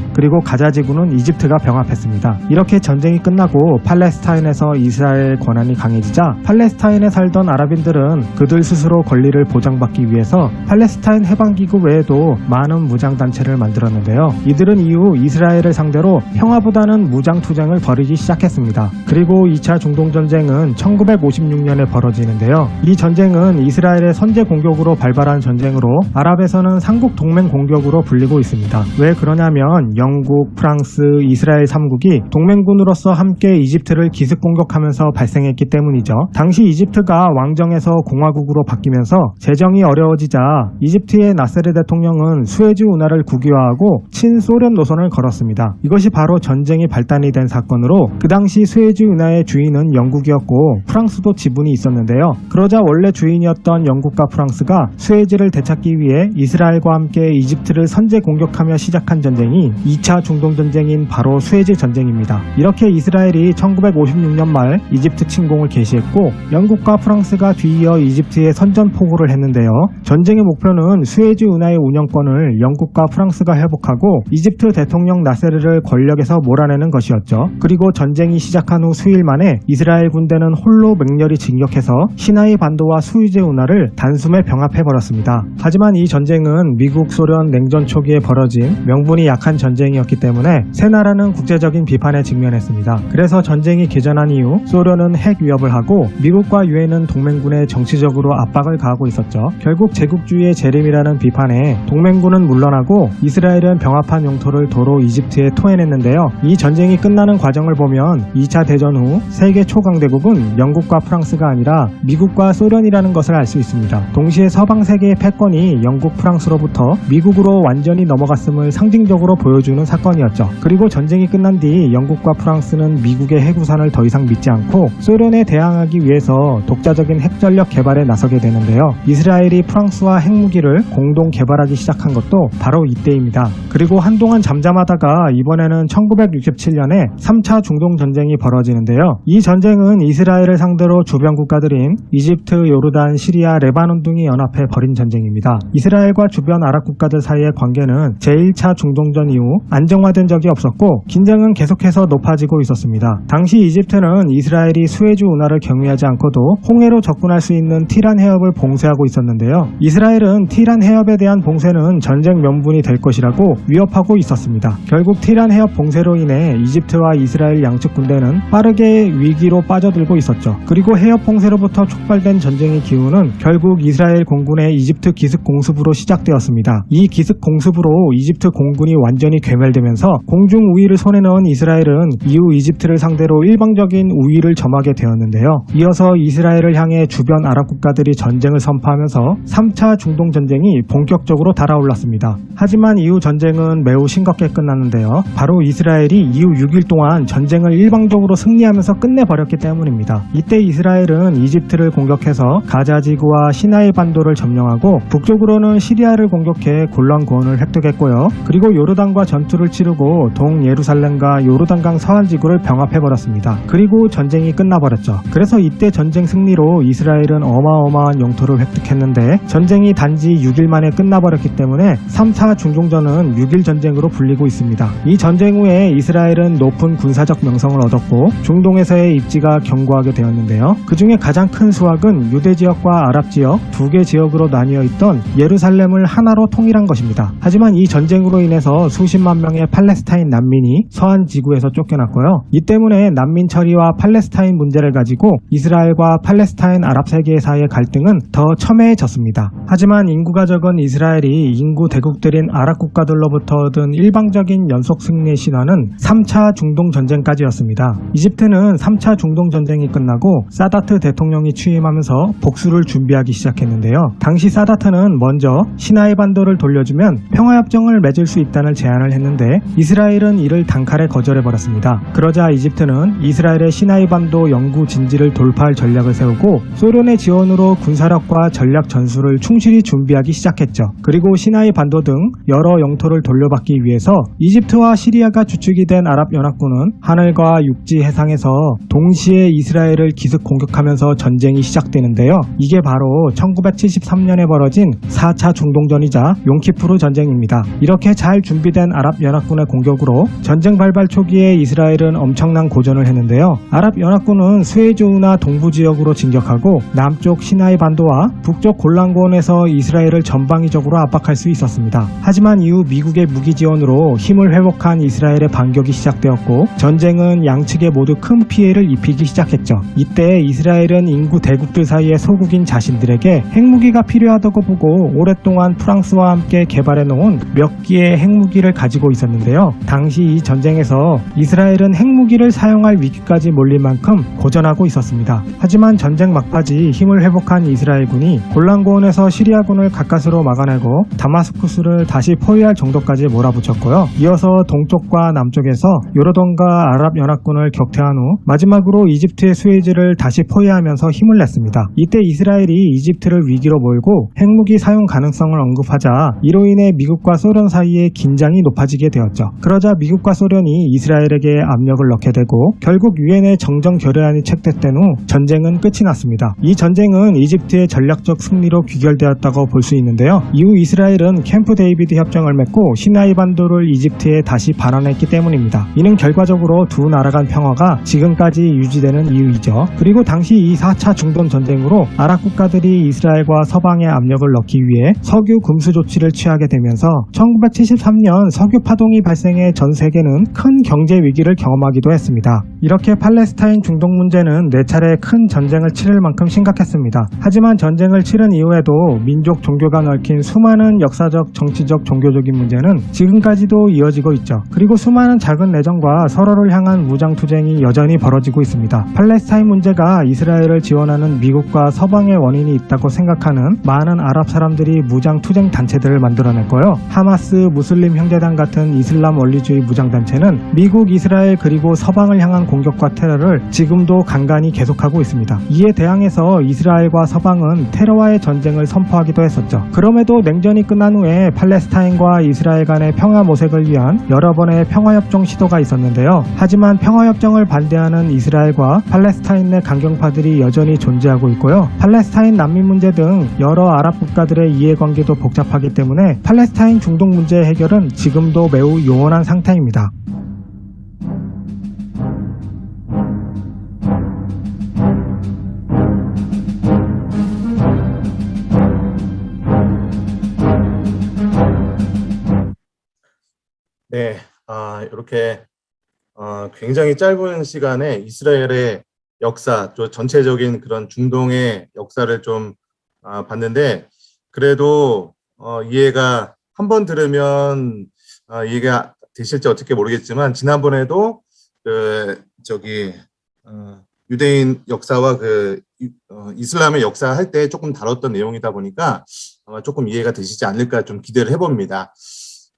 그리고 가자 지구는 이집트가 병합했습니다. 이렇게 전쟁이 끝나고 팔레스타인에서 이스라엘 권한이 강해지자 팔레스타인에 살던 아랍인들은 그들 스스로 권리를 보장받기 위해서 팔레스타인 해방기구 외에도 많은 무장단체를 만들었는데요. 이들은 이후 이스라엘을 상대로 평화보다는 무장투쟁을 벌이기 시작했습니다. 그리고 2차 중동전쟁은 1956년에 벌어지는데요. 이 전쟁은 이스라엘의 선제 공격으로 발발한 전쟁으로 아랍에서는 삼국 동맹 공격으로 불리고 있습니다. 왜 그러냐면 영국, 프랑스, 이스라엘 3국이 동맹군으로서 함께 이집트를 기습 공격하면서 발생했기 때문이죠. 당시 이집트가 왕정에서 공화국으로 바뀌면서 재정이 어려워지자 이집트의 나세르 대통령은 수에즈 운하를 국유화하고 친소련 노선을 걸었습니다. 이것이 바로 전쟁이 발단이 된 사건으로 그 당시 수에즈 운하의 주인은 영국이었고 프랑스도 지분이 있었는데요. 그러자 원래 주인이었던 영국과 프랑스가 수에즈를 되찾기 위해 이스라엘과 함께 이집트를 선제 공격하며 시작한 전쟁이 2차 중동전쟁인 바로 수에즈 전쟁입니다. 이렇게 이스라엘이 1956년 말 이집트 침공을 개시했고 영국과 프랑스가 뒤이어 이집트에 선전포고를 했는데요. 전쟁의 목표는 수에즈 운하의 운영권을 영국과 프랑스가 회복하고 이집트 대통령 나세르를 권력에서 몰아내는 것이었죠. 그리고 전쟁이 시작한 후 수일 만에 이스라엘 군대는 홀로 맹렬히 진격해서 시나이 반도와 수에즈 운하를 단숨에 병합해버렸습니다. 하지만 이 전쟁은 미국, 소련 냉전 초기에 벌어진 명분이 약한 전쟁이었기 때문에 세 나라는 국제적인 비판에 직면했습니다. 그래서 전쟁이 개전한 이후 소련은 핵 위협을 하고 미국과 유엔은 동맹군에 정치적으로 압박을 가하고 있었죠. 결국 제국주의의 재림이라는 비판에 동맹군은 물러나고 이스라엘은 병합한 영토를 도로 이집트에 토해냈는데요. 이 전쟁이 끝나는 과정을 보면 2차 대전 후 세계 초강대국은 영국과 프랑스가 아니라 미국과 소련이라는 것을 알 수 있습니다. 동시에 서방 세계의 패권이 영국, 프랑스로부터 미국으로 완전히 넘어갔음을 상징적으로 보여주는 사건이었죠. 그리고 전쟁이 끝난 뒤 영국과 프랑스는 미국의 핵우산을 더 이상 믿지 않고 소련에 대항하기 위해서 독자적인 핵전력 개발에 나서게 되는데요. 이스라엘이 프랑스와 핵무기를 공동 개발하기 시작한 것도 바로 이때입니다. 그리고 한동안 잠잠하다가 이번에는 1967년에 3차 중동전쟁이 벌어지는데요. 이 전쟁은 이스라엘을 상대로 주변 국가들인 이집트, 요르단, 시리아, 레바논 등이 연합해 벌인 전쟁입니다. 이스라엘과 주변 아랍 국가들 사이의 관계는 제1차 중동전 이후 안정화된 적이 없었고 긴장은 계속해서 높아지고 있었습니다. 당시 이집트는 이스라엘이 수에즈 운하를 경유하지 않고도 홍해로 접근할 수 있는 티란 해협을 봉쇄하고 있었는데요. 이스라엘은 티란 해협에 대한 봉쇄는 전쟁 명분이 될 것이라고 위협하고 있었습니다. 결국 티란 해협 봉쇄로 인해 이집트와 이스라엘 양측 군대는 빠르게 위기로 빠져들고 있었죠. 그리고 해협 봉쇄로부터 촉발된 전쟁의 기후는 결국 이스라엘 공군의 이집트 기습 공습으로 시작되었습니다. 이 기습 공습으로 이집트 공군이 완전히 괴멸되면서 공중 우위를 손에 넣은 이스라엘은 이후 이집트를 상대로 일방적인 우위를 점하게 되었는데요. 이어서 이스라엘을 향해 주변 아랍 국가들이 전쟁을 선포하면서 3차 중동전쟁이 본격적으로 달아올랐습니다. 하지만 이후 전쟁은 매우 싱겁게 끝났는데요. 바로 이스라엘이 이후 6일 동안 전쟁을 일방적으로 승리하면서 끝내버렸기 때문입니다. 있습니다. 이때 이스라엘은 이집트를 공격해서 가자 지구와 시나이 반도를 점령하고 북쪽으로는 시리아를 공격해 골란 고원을 획득했고요. 그리고 요르단과 전투를 치르고 동 예루살렘과 요르단강 서안 지구를 병합해버렸습니다. 그리고 전쟁이 끝나버렸죠. 그래서 이때 전쟁 승리로 이스라엘은 어마어마한 영토를 획득했는데 전쟁이 단지 6일 만에 끝나버렸기 때문에 3차 중동전은 6일 전쟁으로 불리고 있습니다. 이 전쟁 후에 이스라엘은 높은 군사적 명성을 얻었고 중동에서의 입지가 견고하게 되었는데요. 그 중에 가장 큰 수확은 유대 지역과 아랍 지역 두 개 지역으로 나뉘어 있던 예루살렘을 하나로 통일한 것입니다. 하지만 이 전쟁으로 인해서 수십만 명의 팔레스타인 난민이 서한 지구에서 쫓겨났고요. 이 때문에 난민 처리와 팔레스타인 문제를 가지고 이스라엘과 팔레스타인 아랍 세계 사이의 갈등은 더 첨예해졌습니다. 하지만 인구가 적은 이스라엘이 인구 대국들인 아랍 국가들로부터 얻은 일방적인 연속 승리의 신화는 3차 중동 전쟁까지였습니다. 이집트는 3차 중동 전쟁이 끝나고 사다트 대통령이 취임하면서 복수를 준비하기 시작했는데요. 당시 사다트는 먼저 시나이 반도를 돌려주면 평화협정을 맺을 수 있다는 제안을 했는데 이스라엘은 이를 단칼에 거절해버렸습니다. 그러자 이집트는 이스라엘의 시나이 반도 영구 진지를 돌파할 전략을 세우고 소련의 지원으로 군사력과 전략 전술을 충실히 준비하기 시작했죠. 그리고 시나이 반도 등 여러 영토를 돌려받기 위해서 이집트와 시리아가 주축이 된 아랍연합군은 하늘과 육지 해상에서 동시에 이스라엘을 기습 공격하면서 전쟁이 시작되는데요. 이게 바로 1973년에 벌어진 4차 중동전이자 용키푸르 전쟁입니다. 이렇게 잘 준비된 아랍연합군의 공격으로 전쟁 발발 초기에 이스라엘은 엄청난 고전을 했는데요. 아랍연합군은 스웨즈운하 동부 지역으로 진격하고 남쪽 시나이 반도와 북쪽 골란고원에서 이스라엘을 전방위적으로 압박할 수 있었습니다. 하지만 이후 미국의 무기 지원으로 힘을 회복한 이스라엘의 반격이 시작되었고 전쟁은 양측에 모두 큰 피해를 입히기 시작했죠. 이때 이스라엘은 인구 대국들 사이의 소국인 자신들에게 핵무기가 필요하다고 보고 오랫동안 프랑스와 함께 개발해 놓은 몇 기의 핵무기를 가지고 있었는데요. 당시 이 전쟁에서 이스라엘은 핵무기를 사용할 위기까지 몰릴 만큼 고전하고 있었습니다. 하지만 전쟁 막바지 힘을 회복한 이스라엘군이 골란고원에서 시리아군을 가까스로 막아내고 다마스쿠스를 다시 포위할 정도까지 몰아붙였고요. 이어서 동쪽과 남쪽에서 요르단과 아랍연합군을 격퇴한 후 마지막으로 이집트의 수에즈를 다시 포위하면서 힘을 냈습니다. 이때 이스라엘이 이집트를 위기로 몰고 핵무기 사용 가능성을 언급하자 이로 인해 미국과 소련 사이의 긴장이 높아지게 되었죠. 그러자 미국과 소련이 이스라엘에게 압력을 넣게 되고 결국 유엔의 정전 결의안이 채택된 후 전쟁은 끝이 났습니다. 이 전쟁은 이집트의 전략적 승리로 귀결되었다고 볼 수 있는데요. 이후 이스라엘은 캠프 데이비드 협정을 맺고 시나이 반도를 이집트에 다시 반환했기 때문입니다. 이는 결과적으로 두 나라 간 평화가 지금까지 유지되는 이유이죠. 그리고 당시 이 4차 중동 전쟁으로 아랍 국가들이 이스라엘과 서방의 압력을 넣기 위해 석유 금수 조치를 취하게 되면서 1973년 석유 파동이 발생해 전 세계는 큰 경제 위기를 경험하기도 했습니다. 이렇게 팔레스타인 중동 문제는 4차례 큰 전쟁을 치를 만큼 심각했습니다. 하지만 전쟁을 치른 이후에도 민족 종교가 얽힌 수많은 역사적, 정치적, 종교적인 문제는 지금까지도 이어지고 있죠. 그리고 수많은 작은 내전과 서로를 향한 무장 투쟁이 여전히 벌어지고 있습니다. 팔레스타인 문제가 이스라엘을 지원하는 미국과 서방의 원인이 있다고 생각하는 많은 아랍 사람들이 무장 투쟁 단체들을 만들어냈고요. 하마스, 무슬림 형제단 같은 이슬람 원리주의 무장단체는 미국, 이스라엘 그리고 서방을 향한 공격과 테러를 지금도 간간히 계속하고 있습니다. 이에 대항해서 이스라엘과 서방은 테러와의 전쟁을 선포하기도 했었죠. 그럼에도 냉전이 끝난 후에 팔레스타인과 이스라엘 간의 평화 모색을 위한 여러 번의 평화협정 시도가 있었는데요. 하지만 평화협정을 반대하는 이스라엘과 팔레스타인 내 강경파들이 여전히 존재하고 있고요. 팔레스타인 난민 문제 등 여러 아랍 국가들의 이해관계도 복잡하기 때문에 팔레스타인 중동 문제의 해결은 지금도 매우 요원한 상태입니다. 네, 이렇게 굉장히 짧은 시간에 이스라엘의 역사, 또 전체적인 그런 중동의 역사를 좀 봤는데 그래도 이해가 한 번 들으면 이해가 되실지 어떻게 모르겠지만 지난번에도 유대인 역사와 이슬람의 역사 할 때 조금 다뤘던 내용이다 보니까 아마 조금 이해가 되시지 않을까 좀 기대를 해봅니다.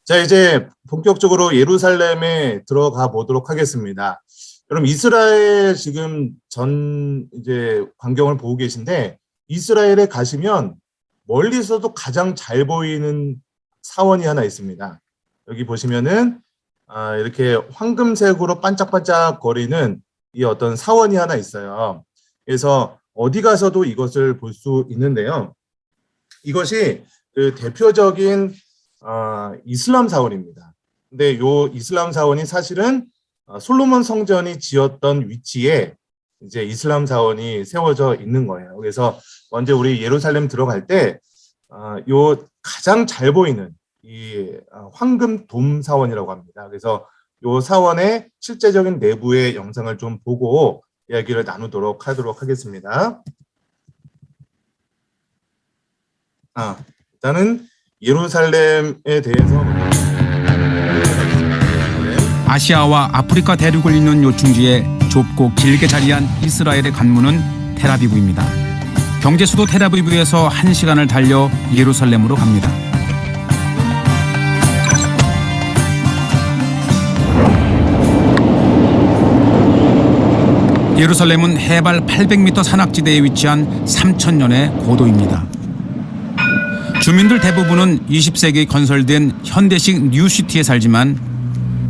자, 이제 본격적으로 예루살렘에 들어가 보도록 하겠습니다. 여러분 이스라엘 지금 전 이제 광경을 보고 계신데 이스라엘에 가시면 멀리서도 가장 잘 보이는 사원이 하나 있습니다. 여기 보시면은 이렇게 황금색으로 반짝반짝 거리는 이 어떤 사원이 하나 있어요. 그래서 어디 가서도 이것을 볼 수 있는데요. 이것이 그 대표적인 이슬람 사원입니다. 근데 요 이슬람 사원이 사실은 솔로몬 성전이 지었던 위치에 이제 이슬람 사원이 세워져 있는 거예요. 그래서 먼저 우리 예루살렘 들어갈 때 요 가장 잘 보이는 이 황금 돔 사원이라고 합니다. 그래서 요 사원의 실제적인 내부의 영상을 좀 보고 이야기를 나누도록 하도록 하겠습니다. 일단은 예루살렘에 대해서 아시아와 아프리카 대륙을 잇는 요충지에 좁고 길게 자리한 이스라엘의 관문은 텔아비브입니다. 경제 수도 텔아비브에서 1시간을 달려 예루살렘으로 갑니다. 예루살렘은 해발 800m 산악지대에 위치한 3,000년의 고도입니다. 주민들 대부분은 20세기에 건설된 현대식 뉴시티에 살지만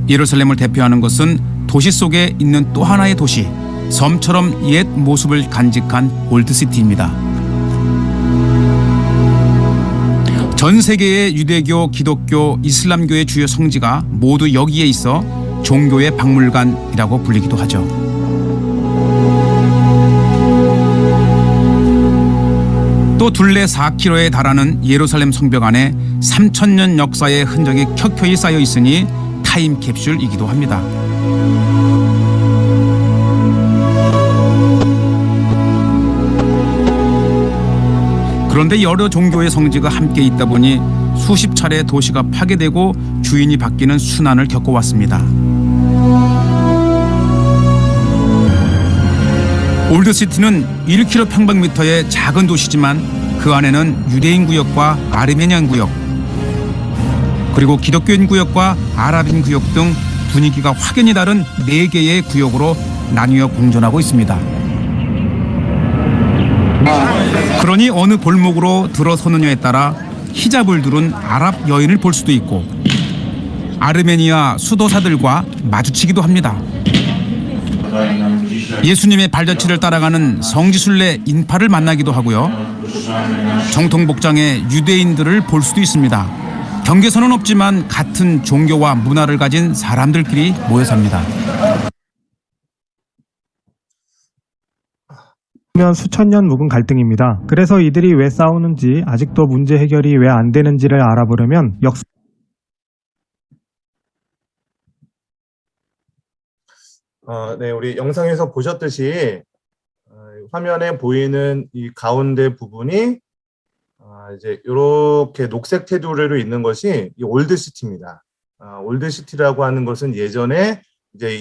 예루살렘을 대표하는 것은 도시 속에 있는 또 하나의 도시, 섬처럼 옛 모습을 간직한 올드시티입니다. 전 세계의 유대교, 기독교, 이슬람교의 주요 성지가 모두 여기에 있어 종교의 박물관이라고 불리기도 하죠. 또 둘레 4km에 달하는 예루살렘 성벽 안에 3,000년 역사의 흔적이 켜켜이 쌓여 있으니 타임캡슐이기도 합니다. 그런데 여러 종교의 성지가 함께 있다 보니 수십 차례 도시가 파괴되고 주인이 바뀌는 순환을 겪어왔습니다. 올드시티는 1km 평방미터의 작은 도시지만 그 안에는 유대인 구역과 아르메니안 구역, 그리고 기독교인 구역과 아랍인 구역 등 분위기가 확연히 다른 4개의 구역으로 나뉘어 공존하고 있습니다. 그러니 어느 골목으로 들어서느냐에 따라 히잡을 두른 아랍 여인을 볼 수도 있고 아르메니아 수도사들과 마주치기도 합니다. 예수님의 발자취를 따라가는 성지순례 인파를 만나기도 하고요. 정통 복장의 유대인들을 볼 수도 있습니다. 경계선은 없지만 같은 종교와 문화를 가진 사람들끼리 모여 삽니다. 면 수천 년 묵은 갈등입니다. 그래서 이들이 왜 싸우는지, 아직도 문제 해결이 왜 안 되는지를 알아보려면 네, 우리 영상에서 보셨듯이 화면에 보이는 이 가운데 부분이 이제 이렇게 녹색 테두리로 있는 것이 이 올드시티입니다. 올드시티라고 하는 것은 예전에 이제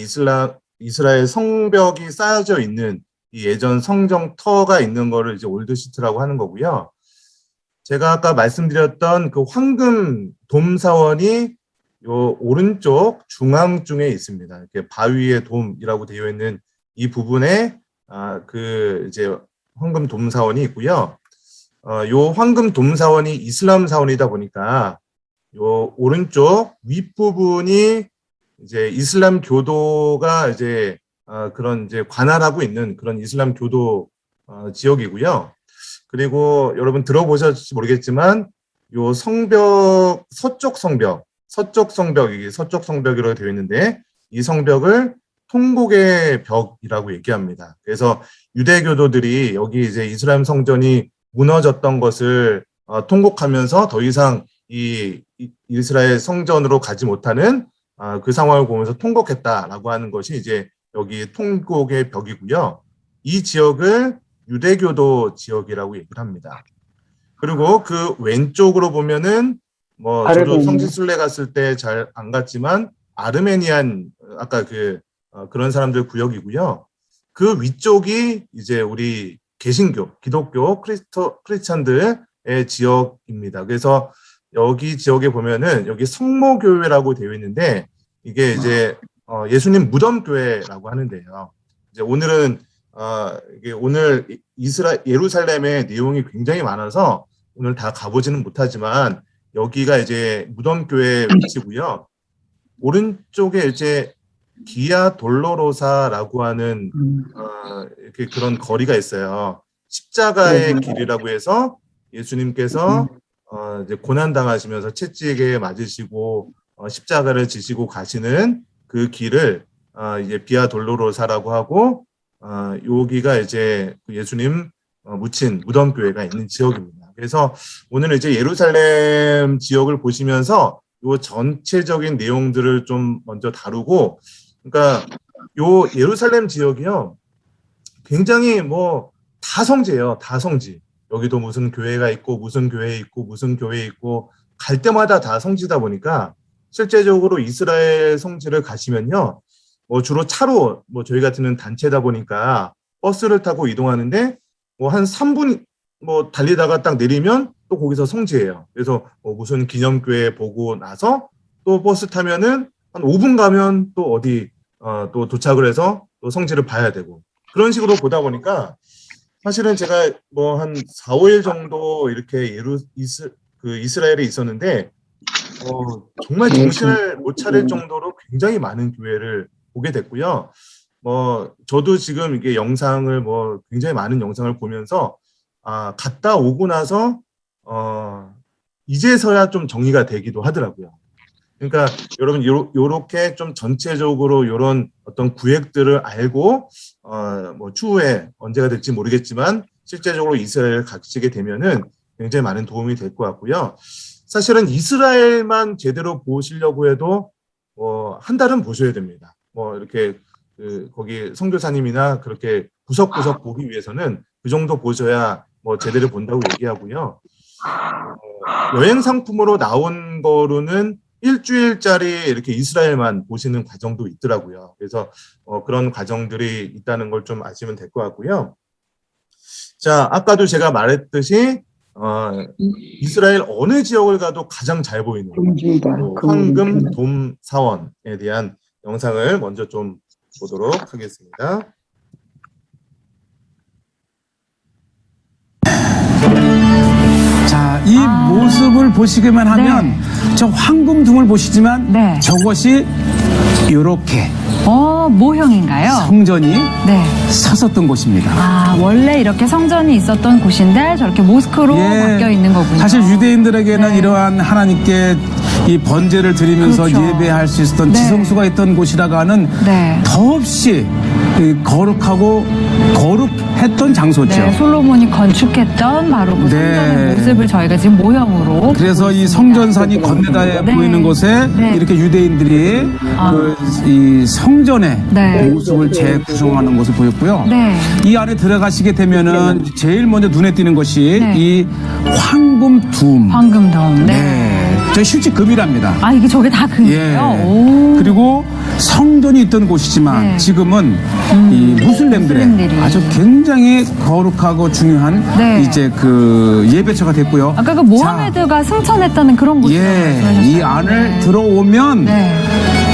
이스라엘 성벽이 쌓여져 있는 이 예전 성정터가 있는 거를 이제 올드시티라고 하는 거고요. 제가 아까 말씀드렸던 그 황금 돔 사원이 요 오른쪽 중앙중에 있습니다. 이렇게 바위의 돔이라고 되어 있는 이 부분에 그 이제 황금 돔 사원이 있고요. 요 황금 돔 사원이 이슬람 사원이다 보니까 요 오른쪽 윗부분이 이제 이슬람 교도가 이제 그런 이제 관할하고 있는 그런 이슬람 교도 지역이고요. 그리고 여러분 들어보셨을지 모르겠지만 요 성벽 서쪽 성벽이라고 되어 있는데 이 성벽을 통곡의 벽이라고 얘기합니다. 그래서 유대교도들이 여기 이제 이스라엘 성전이 무너졌던 것을 통곡하면서 더 이상 이 이스라엘 성전으로 가지 못하는 그 상황을 보면서 통곡했다라고 하는 것이 이제 여기 통곡의 벽이고요. 이 지역을 유대교도 지역이라고 얘기를 합니다. 그리고 그 왼쪽으로 보면은 뭐 저도 성지순례 갔을 때 잘 안 갔지만 아르메니안 아까 그런 사람들 구역이고요. 그 위쪽이 이제 우리 개신교, 기독교, 크리스찬들의 지역입니다. 그래서 여기 지역에 보면은 여기 성모교회라고 되어 있는데 이게 이제 예수님 무덤교회라고 하는데요. 이제 오늘은 이게 오늘 예루살렘의 내용이 굉장히 많아서 오늘 다 가보지는 못하지만 여기가 이제 무덤교회 위치고요. 오른쪽에 이제 비아 돌로로사라고 하는 이렇게 그런 거리가 있어요. 십자가의 길이라고 해서 예수님께서 이제 고난 당하시면서 채찍에 맞으시고 십자가를 지시고 가시는 그 길을 이제 비아 돌로로사라고 하고 여기가 이제 예수님 묻힌 무덤교회가 있는 지역입니다. 그래서 오늘 이제 예루살렘 지역을 보시면서 요 전체적인 내용들을 좀 먼저 다루고, 그러니까 요 예루살렘 지역이요 굉장히 뭐 다 성지예요. 다 성지. 여기도 무슨 교회가 있고 무슨 교회 있고 무슨 교회 있고 갈 때마다 다 성지다 보니까 실제적으로 이스라엘 성지를 가시면요, 뭐 주로 차로, 뭐 저희 같은 단체다 보니까 버스를 타고 이동하는데 뭐 한 3분 뭐 달리다가 딱 내리면 또 거기서 성지예요. 그래서 뭐 무슨 기념교회 보고 나서 또 버스 타면은 한 5분 가면 또 어디 또 도착을 해서 또 성지를 봐야 되고, 그런 식으로 보다 보니까 사실은 제가 뭐 한 4, 5일 정도 이렇게 이스라엘에 있었는데 정말 정신을 못 차릴 정도로 굉장히 많은 교회를 보게 됐고요. 뭐 저도 지금 이게 영상을 뭐 굉장히 많은 영상을 보면서 갔다 오고 나서 이제서야 좀 정리가 되기도 하더라고요. 그러니까 여러분 요렇게 좀 전체적으로 요런 어떤 구획들을 알고 뭐 추후에 언제가 될지 모르겠지만 실제적으로 이스라엘을 가시게 되면은 굉장히 많은 도움이 될 것 같고요. 사실은 이스라엘만 제대로 보시려고 해도 한 달은 보셔야 됩니다. 뭐 이렇게 거기 선교사님이나 그렇게 구석구석 보기 위해서는 그 정도 보셔야 뭐 제대로 본다고 얘기하고요. 여행 상품으로 나온 거로는 일주일짜리 이렇게 이스라엘만 보시는 과정도 있더라고요. 그래서 그런 과정들이 있다는 걸 좀 아시면 될 것 같고요. 자, 아까도 제가 말했듯이 이스라엘 어느 지역을 가도 가장 잘 보이는 황금 돔 사원에 대한 영상을 먼저 좀 보도록 하겠습니다. 자, 이 모습을 보시기만 하면 저 황금둥을 보시지만 네. 저것이 이렇게 모형인가요? 성전이 네. 섰었던 곳입니다. 아, 원래 이렇게 성전이 있었던 곳인데 저렇게 모스크로 바뀌어 있는 거군요. 사실 유대인들에게는 네. 이러한 하나님께 이 번제를 드리면서 그렇죠. 예배할 수 있었던 네. 지성수가 있던 곳이라고 하는 네. 더없이 거룩하고 거룩했던 장소죠. 네, 솔로몬이 건축했던 바로 그 성전의 모습을 저희가 지금 모형으로 그래서 이 성전산이 건네다 네. 보이는 곳에 네. 이렇게 유대인들이 이 성전의 네. 모습을 재구성하는 것을 보였고요. 네. 이 안에 들어가시게 되면은 제일 먼저 눈에 띄는 것이 네. 이 황금둠. 황금돔. 네. 저 실제 금이랍니다. 아, 이게 저게 다 금이에요? 예. 오. 그리고 성전이 있던 곳이지만 네. 지금은 이 무슬림들의 무슬림들이. 아주 굉장히 거룩하고 중요한 네. 이제 그 예배처가 됐고요. 아까 그 모하메드가 승천했다는 그런 곳이라고 예, 말씀하셨어요. 이 안을 네. 들어오면 네.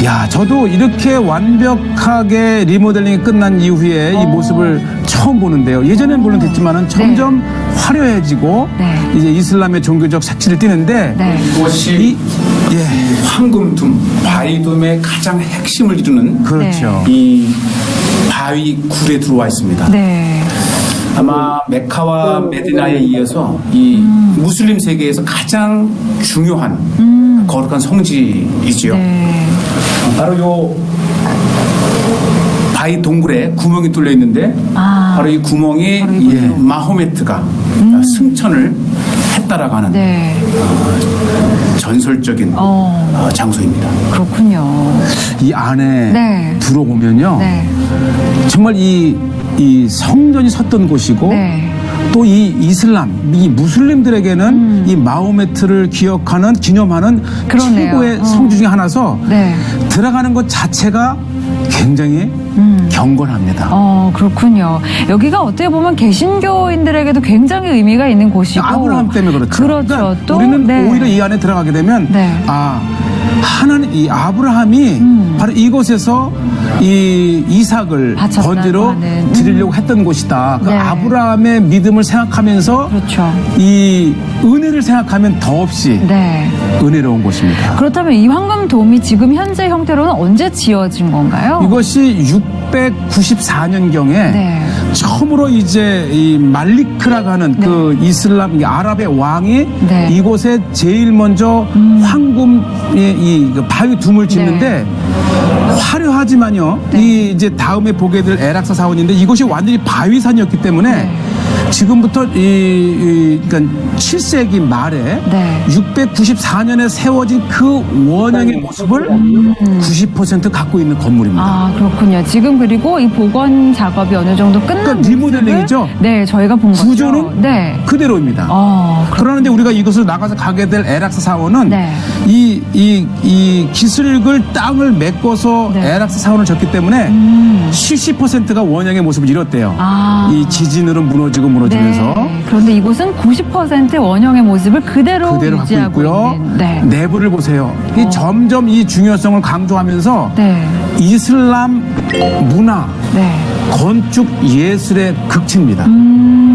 야, 저도 이렇게 완벽하게 리모델링이 끝난 이후에 이 모습을 처음 보는데요. 예전엔 물론 됐지만은 점점 화려해지고 네. 이제 이슬람의 종교적 색칠을 띠는데 네. 이것이 황금둠, 바위돔의 가장 핵심을 이루는 그렇죠. 이 바위 굴에 들어와 있습니다. 네. 아마 메카와 메디나에 이어서 이 무슬림 세계에서 가장 중요한 거룩한 성지이지요. 네. 바로 요 바위 동굴에 구멍이 뚫려 있는데 바로 이 구멍이 마호메트가 승천을 했다라고 하는 네. 전설적인 장소입니다. 그렇군요. 이 안에 네. 들어오면요. 네. 정말 이 성전이 섰던 곳이고 네. 또 이 이슬람, 이 무슬림들에게는 이 마호메트를 기념하는 그러네요. 최고의 성지 중에 하나서 네. 들어가는 것 자체가 굉장히 경건합니다. 그렇군요. 여기가 어떻게 보면 개신교인들에게도 굉장히 의미가 있는 곳이고. 아브라함 때문에 그렇죠. 그렇죠. 그러니까 또 우리는 네. 오히려 이 안에 들어가게 되면 네. 하나님 이 아브라함이 바로 이곳에서 이 이삭을 바쳤다고 번지로 하는. 드리려고 했던 곳이다. 그 네. 아브라함의 믿음을 생각하면서 그렇죠. 이 은혜를 생각하면 더없이 네. 은혜로운 곳입니다. 그렇다면 이 황금돔이 지금 현재 형태로는 언제 지어진 건가요? 이것이 694년경에 네. 처음으로 이제 이 말리크라고 하는 네. 그 이슬람 아랍의 왕이 네. 이곳에 제일 먼저 황금의 그 바위 둠을 짓는데 화려하지만요. 네. 이 이제 다음에 보게 될 에락사 사원인데 이곳이 완전히 바위산이었기 때문에 네. 지금부터 그러니까 7세기 말에 네. 694년에 세워진 그 원형의 모습을 90% 갖고 있는 건물입니다. 그렇군요. 지금 그리고 이 복원 작업이 어느 정도 끝난 그러니까 리모델링이죠? 모습을 네, 저희가 본 거죠. 구조는 네. 그대로입니다. 그런데 우리가 이곳을 나가서 가게 될 에락사 사원은 네. 이 기슭을 땅을 메꿔서 네. 에락사 사원을 졌기 때문에 70%가 원형의 모습을 잃었대요. 아. 이 지진으로 무너지면서 네. 그런데 이곳은 90% 원형의 모습을 그대로 갖고 유지하고 있고요. 있는. 네. 내부를 보세요. 이 점점 이 중요성을 강조하면서 네. 이슬람 문화, 네. 건축 예술의 극치입니다.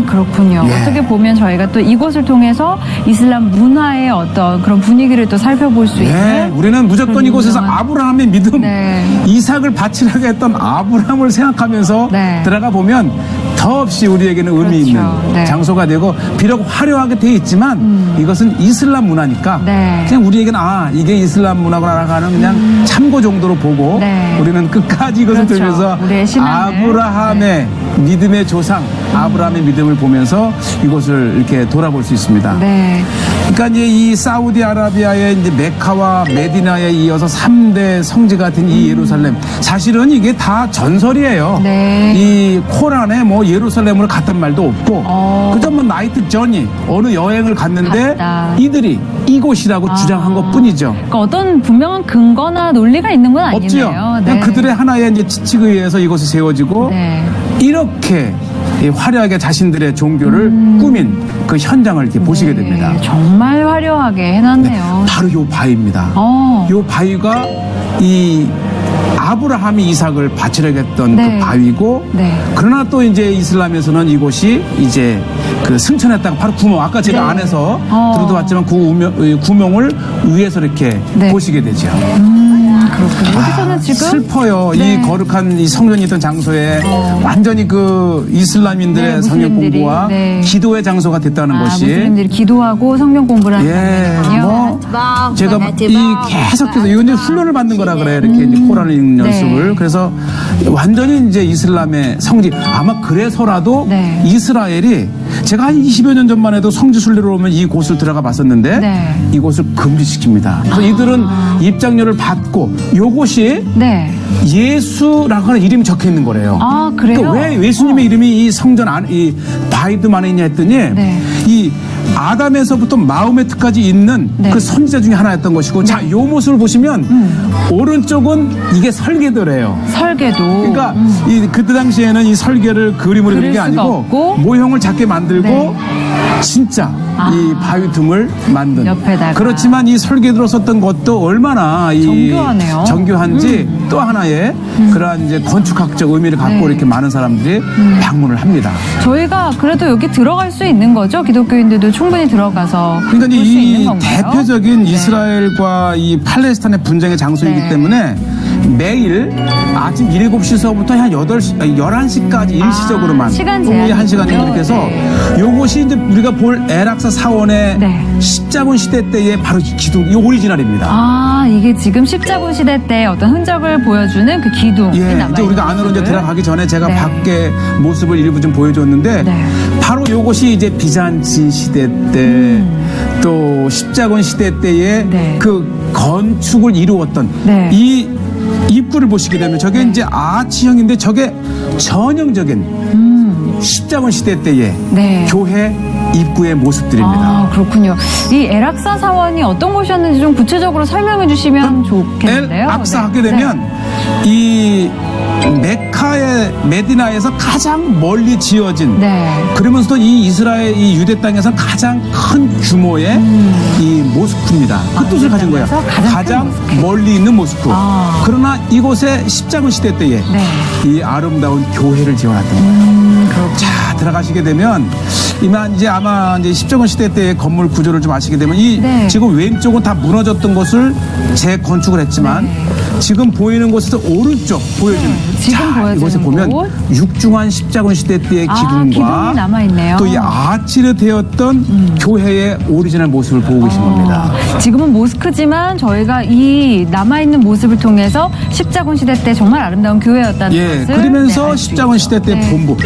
그렇군요. 예. 어떻게 보면 저희가 또 이곳을 통해서 이슬람 문화의 어떤 그런 분위기를 또 살펴볼 수 네, 있는. 우리는 무조건 그런 이곳에서 유명한- 아브라함의 믿음, 네. 이삭을 바치라고 했던 아브라함을 생각하면서 네. 들어가 보면 더없이 우리에게는 의미 그렇죠. 있는 네. 장소가 되고 비록 화려하게 되어 있지만 이것은 이슬람 문화니까 네. 그냥 우리에게는 이게 이슬람 문화구나 하는 그냥 참고 정도로 보고 네. 우리는 끝까지 이것을 그렇죠. 들으면서 우리의 신앙을. 아브라함의 믿음의 조상 아브라함의 믿음을 보면서 이곳을 이렇게 돌아볼 수 있습니다. 네. 그러니까 이제 이 사우디아라비아의 이제 메카와 메디나에 이어서 3대 성지가 된 이 예루살렘 사실은 이게 다 전설이에요. 네. 이 코란에 뭐 예루살렘을 갔단 말도 없고 그저 뭐 나이트 저니 어느 여행을 갔는데 갔다. 이들이 이곳이라고 주장한 것뿐이죠. 그러니까 어떤 분명한 근거나 논리가 있는 건 아니네요. 없지요. 그냥 네. 그들의 하나의 이제 지칙에 의해서 이곳이 세워지고 네. 이렇게 이 화려하게 자신들의 종교를 꾸민 그 현장을 이렇게 보시게 됩니다. 네, 정말 화려하게 해놨네요. 바로 요 바위입니다. 어. 요 바위가 이 아브라함이 이삭을 바치려고 했던 네. 그 바위고 네. 그러나 또 이제 이슬람에서는 이곳이 이제 그 승천의 땅 바로 구멍 아까 제가 네. 안에서 어. 들어도 봤지만 그 구멍을 위에서 이렇게 네. 보시게 되죠. 그렇군요. 여기서는 지금 슬퍼요. 네. 이 거룩한 이 성전이 있던 장소에 완전히 그 이슬람인들의 네, 성경 무슬림들이, 공부와 네. 기도의 장소가 됐다는 것이 무슬림들이 기도하고 성경 공부를 하는 예, 장면이군요. 뭐 제가 이 계속해서 이건 이제 훈련을 받는 거라 그래요. 이렇게 이제 코란을 읽는 네. 연습을. 그래서 완전히 이제 이슬람의 성지 아마 그래서라도 네. 이스라엘이 제가 한 20여 년 전만 해도 성지 순례로 오면 이 곳을 들어가 봤었는데 네. 이곳을 금지시킵니다. 그래서 이들은 입장료를 받고 요곳이 네. 예수라고 하는 이름이 적혀 있는 거래요. 아, 그래요? 또 왜 예수님의 이름이 이 성전 안, 이 바이듬 안에 있냐 했더니 네. 이 아담에서부터 마호메트까지 있는 네. 그 선지자 중에 하나였던 것이고 자, 요 모습을 보시면 오른쪽은 이게 설계도래요. 설계도. 그러니까 그때 당시에는 이 설계를 그림으로 그린 게 그릴 수가 아니고 없고. 모형을 작게 만들고 네. 진짜 이 바위 틈을 만든. 옆에다가. 그렇지만 이 설계도로 썼던 것도 얼마나 이 정교하네요. 정교한지 또 하나의 그러한 이제 건축학적 의미를 갖고 네. 이렇게 많은 사람들이 방문을 합니다. 저희가 그래도 여기 들어갈 수 있는 거죠? 기독교인들도 충분히 들어가서 그러니까 볼 수 있는 이 건가요? 대표적인 네. 이스라엘과 이 팔레스타인의 분쟁의 장소이기 네. 때문에 매일 아침 7시서부터 한 11시까지 일시적으로만 시간 오후에 제한이 1시간 정도 있군요. 이렇게 해서 네. 요것이 이제 우리가 볼 에락사 사원의 네. 십자군 시대 때의 바로 이 기둥, 이 오리지널입니다. 아, 이게 지금 십자군 시대 때 어떤 흔적을 보여주는 그 기둥이 예, 남아있는 이제 우리가 안으로 이제 모습을. 들어가기 전에 제가 네. 밖에 모습을 일부 좀 보여줬는데 네. 바로 요것이 이제 비잔치 시대 때 또 십자군 시대 때의 네. 그 건축을 이루었던 네. 이 입구를 보시게 되면 저게 이제 아치형인데 저게 전형적인 십자군 시대 때의 네. 교회 입구의 모습들입니다. 아, 그렇군요. 이 에락사 사원이 어떤 곳이었는지 좀 구체적으로 설명해 주시면 좋겠는데요. 악사 네. 하게 되면 이 메카의 메디나에서 가장 멀리 지어진 네. 그러면서도 이 이스라엘 이 유대 땅에서 가장 큰 규모의 이 모스크입니다. 그 뜻을 가진 거야. 땅에서 가장 큰 모스크. 멀리 있는 모스크. 아. 그러나 이곳에 십자군 시대 때에 네. 이 아름다운 교회를 지어놨던 거예요. 자, 들어가시게 되면 이제 아마 이제 십자군 시대 때의 건물 구조를 좀 아시게 되면 이 네. 지금 왼쪽은 다 무너졌던 것을 재건축을 했지만 지금 보이는 곳에서 오른쪽 보여지는 지금 보여지는 이곳에 보면 곳. 육중한 십자군 시대 때의 기둥이 기둥과 남아있네요. 또 이 아치로 되었던 교회의 오리지널 모습을 보고 계신 겁니다. 지금은 모스크지만 저희가 이 남아있는 모습을 통해서 십자군 시대 때 정말 아름다운 교회였다는 예, 것을 그러면서 알수 십자군 있죠. 시대 때 네. 본부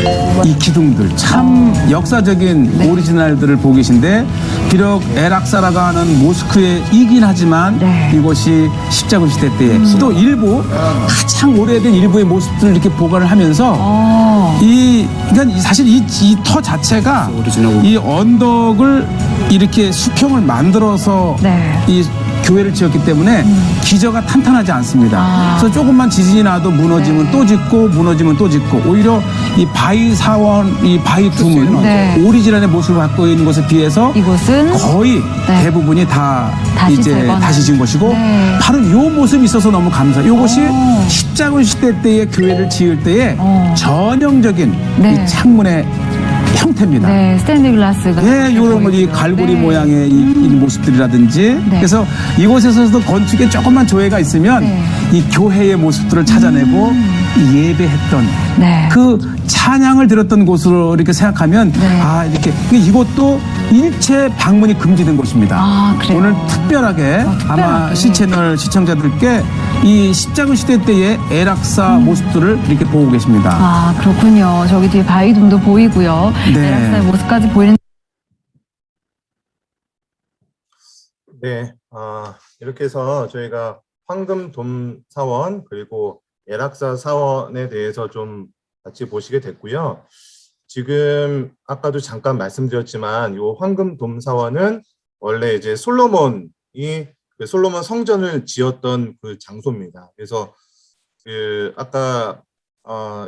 이 기둥들 참 역사적인 오리지널들을 보고 계신데 비록 에락사라고 하는 모스크에 이긴 하지만 네. 이곳이 십자군 시대 때에 또 일부 가장 오래된 일부의 모습들을 이렇게 보관을 하면서 그러니까 사실 이 터 자체가 이 언덕을 이렇게 수평을 만들어서 네. 이 교회를 지었기 때문에 기저가 탄탄하지 않습니다. 그래서 조금만 지진이 나도 무너지면 또 짓고 무너지면 또 짓고 오히려 이 바위 사원, 이 바위 둠은 네. 오리지널의 모습을 갖고 있는 것에 비해서 이곳은 거의 네. 대부분이 다 다시 이제 재건한. 다시 지은 것이고 네. 바로 이 모습이 있어서 너무 감사해요. 이것이 십자군 시대 때의 교회를 지을 때의 전형적인 네. 이 창문의 형태입니다. 네, 스테인드 글라스가 예, 이런 뭐 이 갈고리 네. 모양의 이 모습들이라든지 네. 그래서 이곳에서도 건축에 조금만 조예가 있으면 네. 이 교회의 모습들을 찾아내고 이 예배했던 네. 그 찬양을 들었던 곳으로 이렇게 생각하면 네. 아 이렇게 이곳도 일체 방문이 금지된 곳입니다. 아, 그래요? 오늘 특별하게 아마 시채널 시청자들께 이 십자군 시대 때의 에락사 모습들을 이렇게 보고 계십니다. 아, 그렇군요. 저기 뒤에 바위돔도 보이고요. 네. 에락사의 모습까지 보이는 네, 이렇게 해서 저희가 황금돔 사원 그리고 에락사 사원에 대해서 좀 같이 보시게 됐고요. 지금 아까도 잠깐 말씀드렸지만 이 황금돔 사원은 원래 이제 솔로몬이 그 솔로몬 성전을 지었던 그 장소입니다. 그래서 그 아까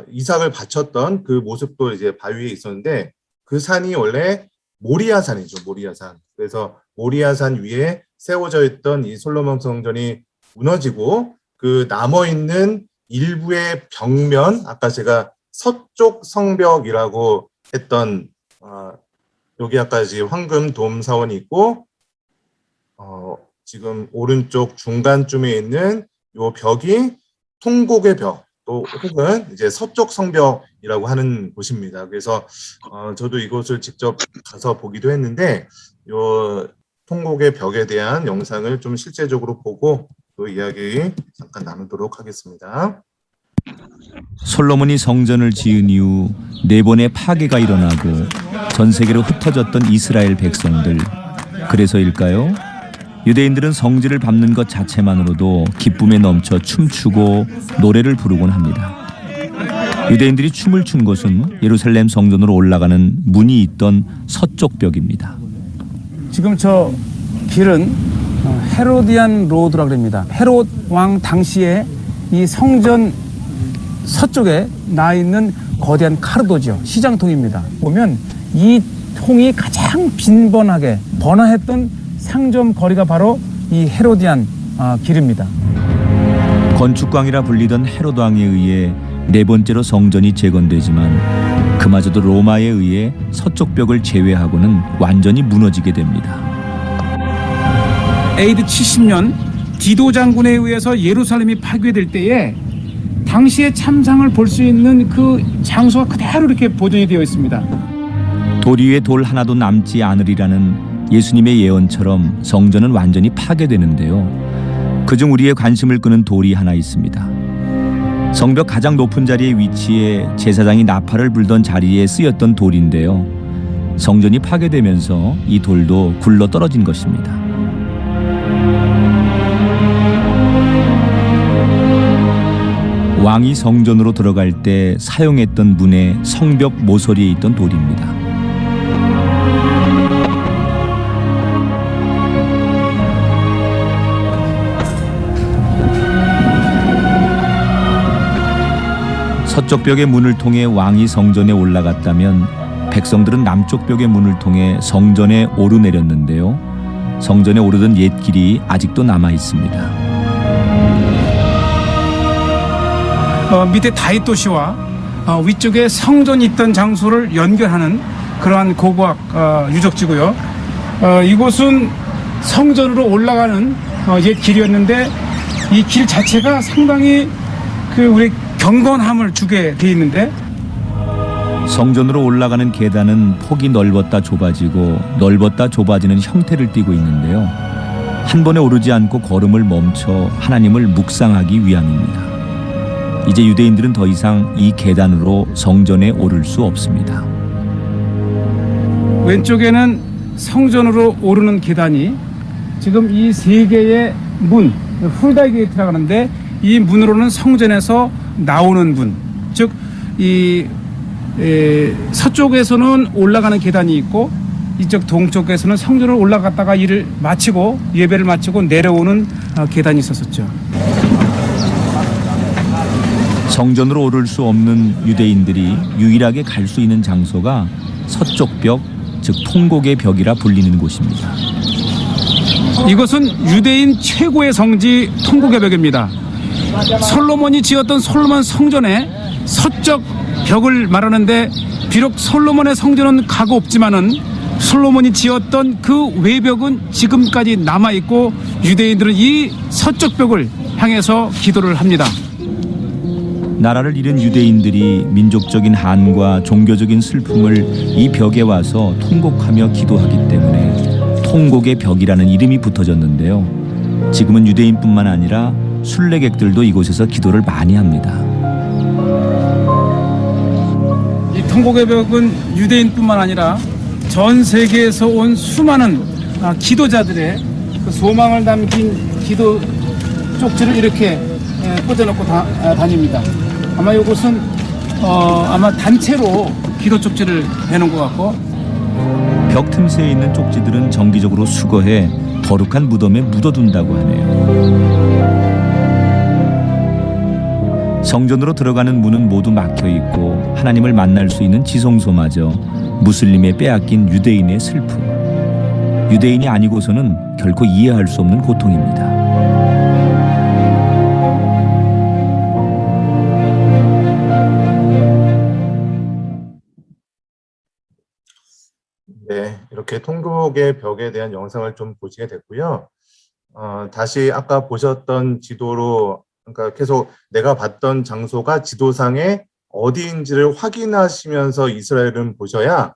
이삭을 바쳤던 그 모습도 이제 바위에 있었는데 그 산이 원래 모리아산이죠, 모리아산. 그래서 모리아산 위에 세워져 있던 이 솔로몬 성전이 무너지고 그 남아있는 일부의 벽면, 아까 제가 서쪽 성벽이라고 했던 여기 아까 이제 황금돔 사원이 있고 지금 오른쪽 중간쯤에 있는 요 벽이 통곡의 벽, 또 혹은 이제 서쪽 성벽이라고 하는 곳입니다. 그래서 저도 이곳을 직접 가서 보기도 했는데 요 통곡의 벽에 대한 영상을 좀 실제적으로 보고 또 이야기 잠깐 나누도록 하겠습니다. 솔로몬이 성전을 지은 이후 4번의 파괴가 일어나고 전 세계로 흩어졌던 이스라엘 백성들. 그래서일까요? 유대인들은 성지를 밟는 것 자체만으로도 기쁨에 넘쳐 춤추고 노래를 부르곤 합니다. 유대인들이 춤을 춘 곳은 예루살렘 성전으로 올라가는 문이 있던 서쪽 벽입니다. 지금 저 길은 헤로디안 로드라고 합니다. 헤롯 왕 당시에 이 성전 서쪽에 나 있는 거대한 카르도죠. 시장통입니다. 보면 이 통이 가장 빈번하게 번화했던 상점 거리가 바로 이 헤로디안 길입니다. 건축광이라 불리던 헤롯 왕에 의해 4번째로 성전이 재건되지만 그마저도 로마에 의해 서쪽 벽을 제외하고는 완전히 무너지게 됩니다. AD 70년 디도 장군에 의해서 예루살렘이 파괴될 때에 당시의 참상을 볼 수 있는 그 장소가 그대로 이렇게 보존이 되어 있습니다. 돌 위에 돌 하나도 남지 않으리라는 예수님의 예언처럼 성전은 완전히 파괴되는데요. 그중 우리의 관심을 끄는 돌이 하나 있습니다. 성벽 가장 높은 자리에 위치해 제사장이 나팔을 불던 자리에 쓰였던 돌인데요. 성전이 파괴되면서 이 돌도 굴러 떨어진 것입니다. 왕이 성전으로 들어갈 때 사용했던 문의 성벽 모서리에 있던 돌입니다. 서쪽 벽의 문을 통해 왕이 성전에 올라갔다면 백성들은 남쪽 벽의 문을 통해 성전에 오르내렸는데요. 성전에 오르던 옛길이 아직도 남아 있습니다. 밑에 다윗 도시와 위쪽에 성전이 있던 장소를 연결하는 그러한 고고학 유적지고요. 이곳은 성전으로 올라가는 옛 길이었는데 이 길 자체가 상당히 우리 경건함을 주게 돼 있는데, 성전으로 올라가는 계단은 폭이 넓었다 좁아지고 넓었다 좁아지는 형태를 띠고 있는데요. 한 번에 오르지 않고 걸음을 멈춰 하나님을 묵상하기 위함입니다. 이제 유대인들은 더 이상 이 계단으로 성전에 오를 수 없습니다. 왼쪽에는 성전으로 오르는 계단이 지금 이 세 개의 문, 훌다이 게이트라고 하는데, 이 문으로는 성전에서 나오는 문, 즉 이 서쪽에서는 올라가는 계단이 있고 이쪽 동쪽에서는 성전으로 올라갔다가 일을 마치고 예배를 마치고 내려오는 계단이 있었었죠. 성전으로 오를 수 없는 유대인들이 유일하게 갈 수 있는 장소가 서쪽 벽, 즉 통곡의 벽이라 불리는 곳입니다. 이것은 유대인 최고의 성지 통곡의 벽입니다. 솔로몬이 지었던 솔로몬 성전의 서쪽 벽을 말하는데, 비록 솔로몬의 성전은 가고 없지만은 솔로몬이 지었던 그 외벽은 지금까지 남아 있고 유대인들은 이 서쪽 벽을 향해서 기도를 합니다. 나라를 잃은 유대인들이 민족적인 한과 종교적인 슬픔을 이 벽에 와서 통곡하며 기도하기 때문에 통곡의 벽이라는 이름이 붙어졌는데요. 지금은 유대인뿐만 아니라 순례객들도 이곳에서 기도를 많이 합니다. 이 통곡의 벽은 유대인뿐만 아니라 전 세계에서 온 수많은 기도자들의 그 소망을 담긴 기도 쪽지를 이렇게 꽂아놓고 다닙니다. 아마 이곳은 아마 단체로 기도 쪽지를 해놓은 것 같고, 벽 틈새에 있는 쪽지들은 정기적으로 수거해 거룩한 무덤에 묻어둔다고 하네요. 성전으로 들어가는 문은 모두 막혀 있고 하나님을 만날 수 있는 지성소마저 무슬림에 빼앗긴 유대인의 슬픔, 유대인이 아니고서는 결코 이해할 수 없는 고통입니다. 네, 이렇게 통곡의 벽에 대한 영상을 좀 보시게 됐고요. 다시 아까 보셨던 지도로, 그러니까 계속 내가 봤던 장소가 지도상에 어디인지를 확인하시면서 이스라엘은 보셔야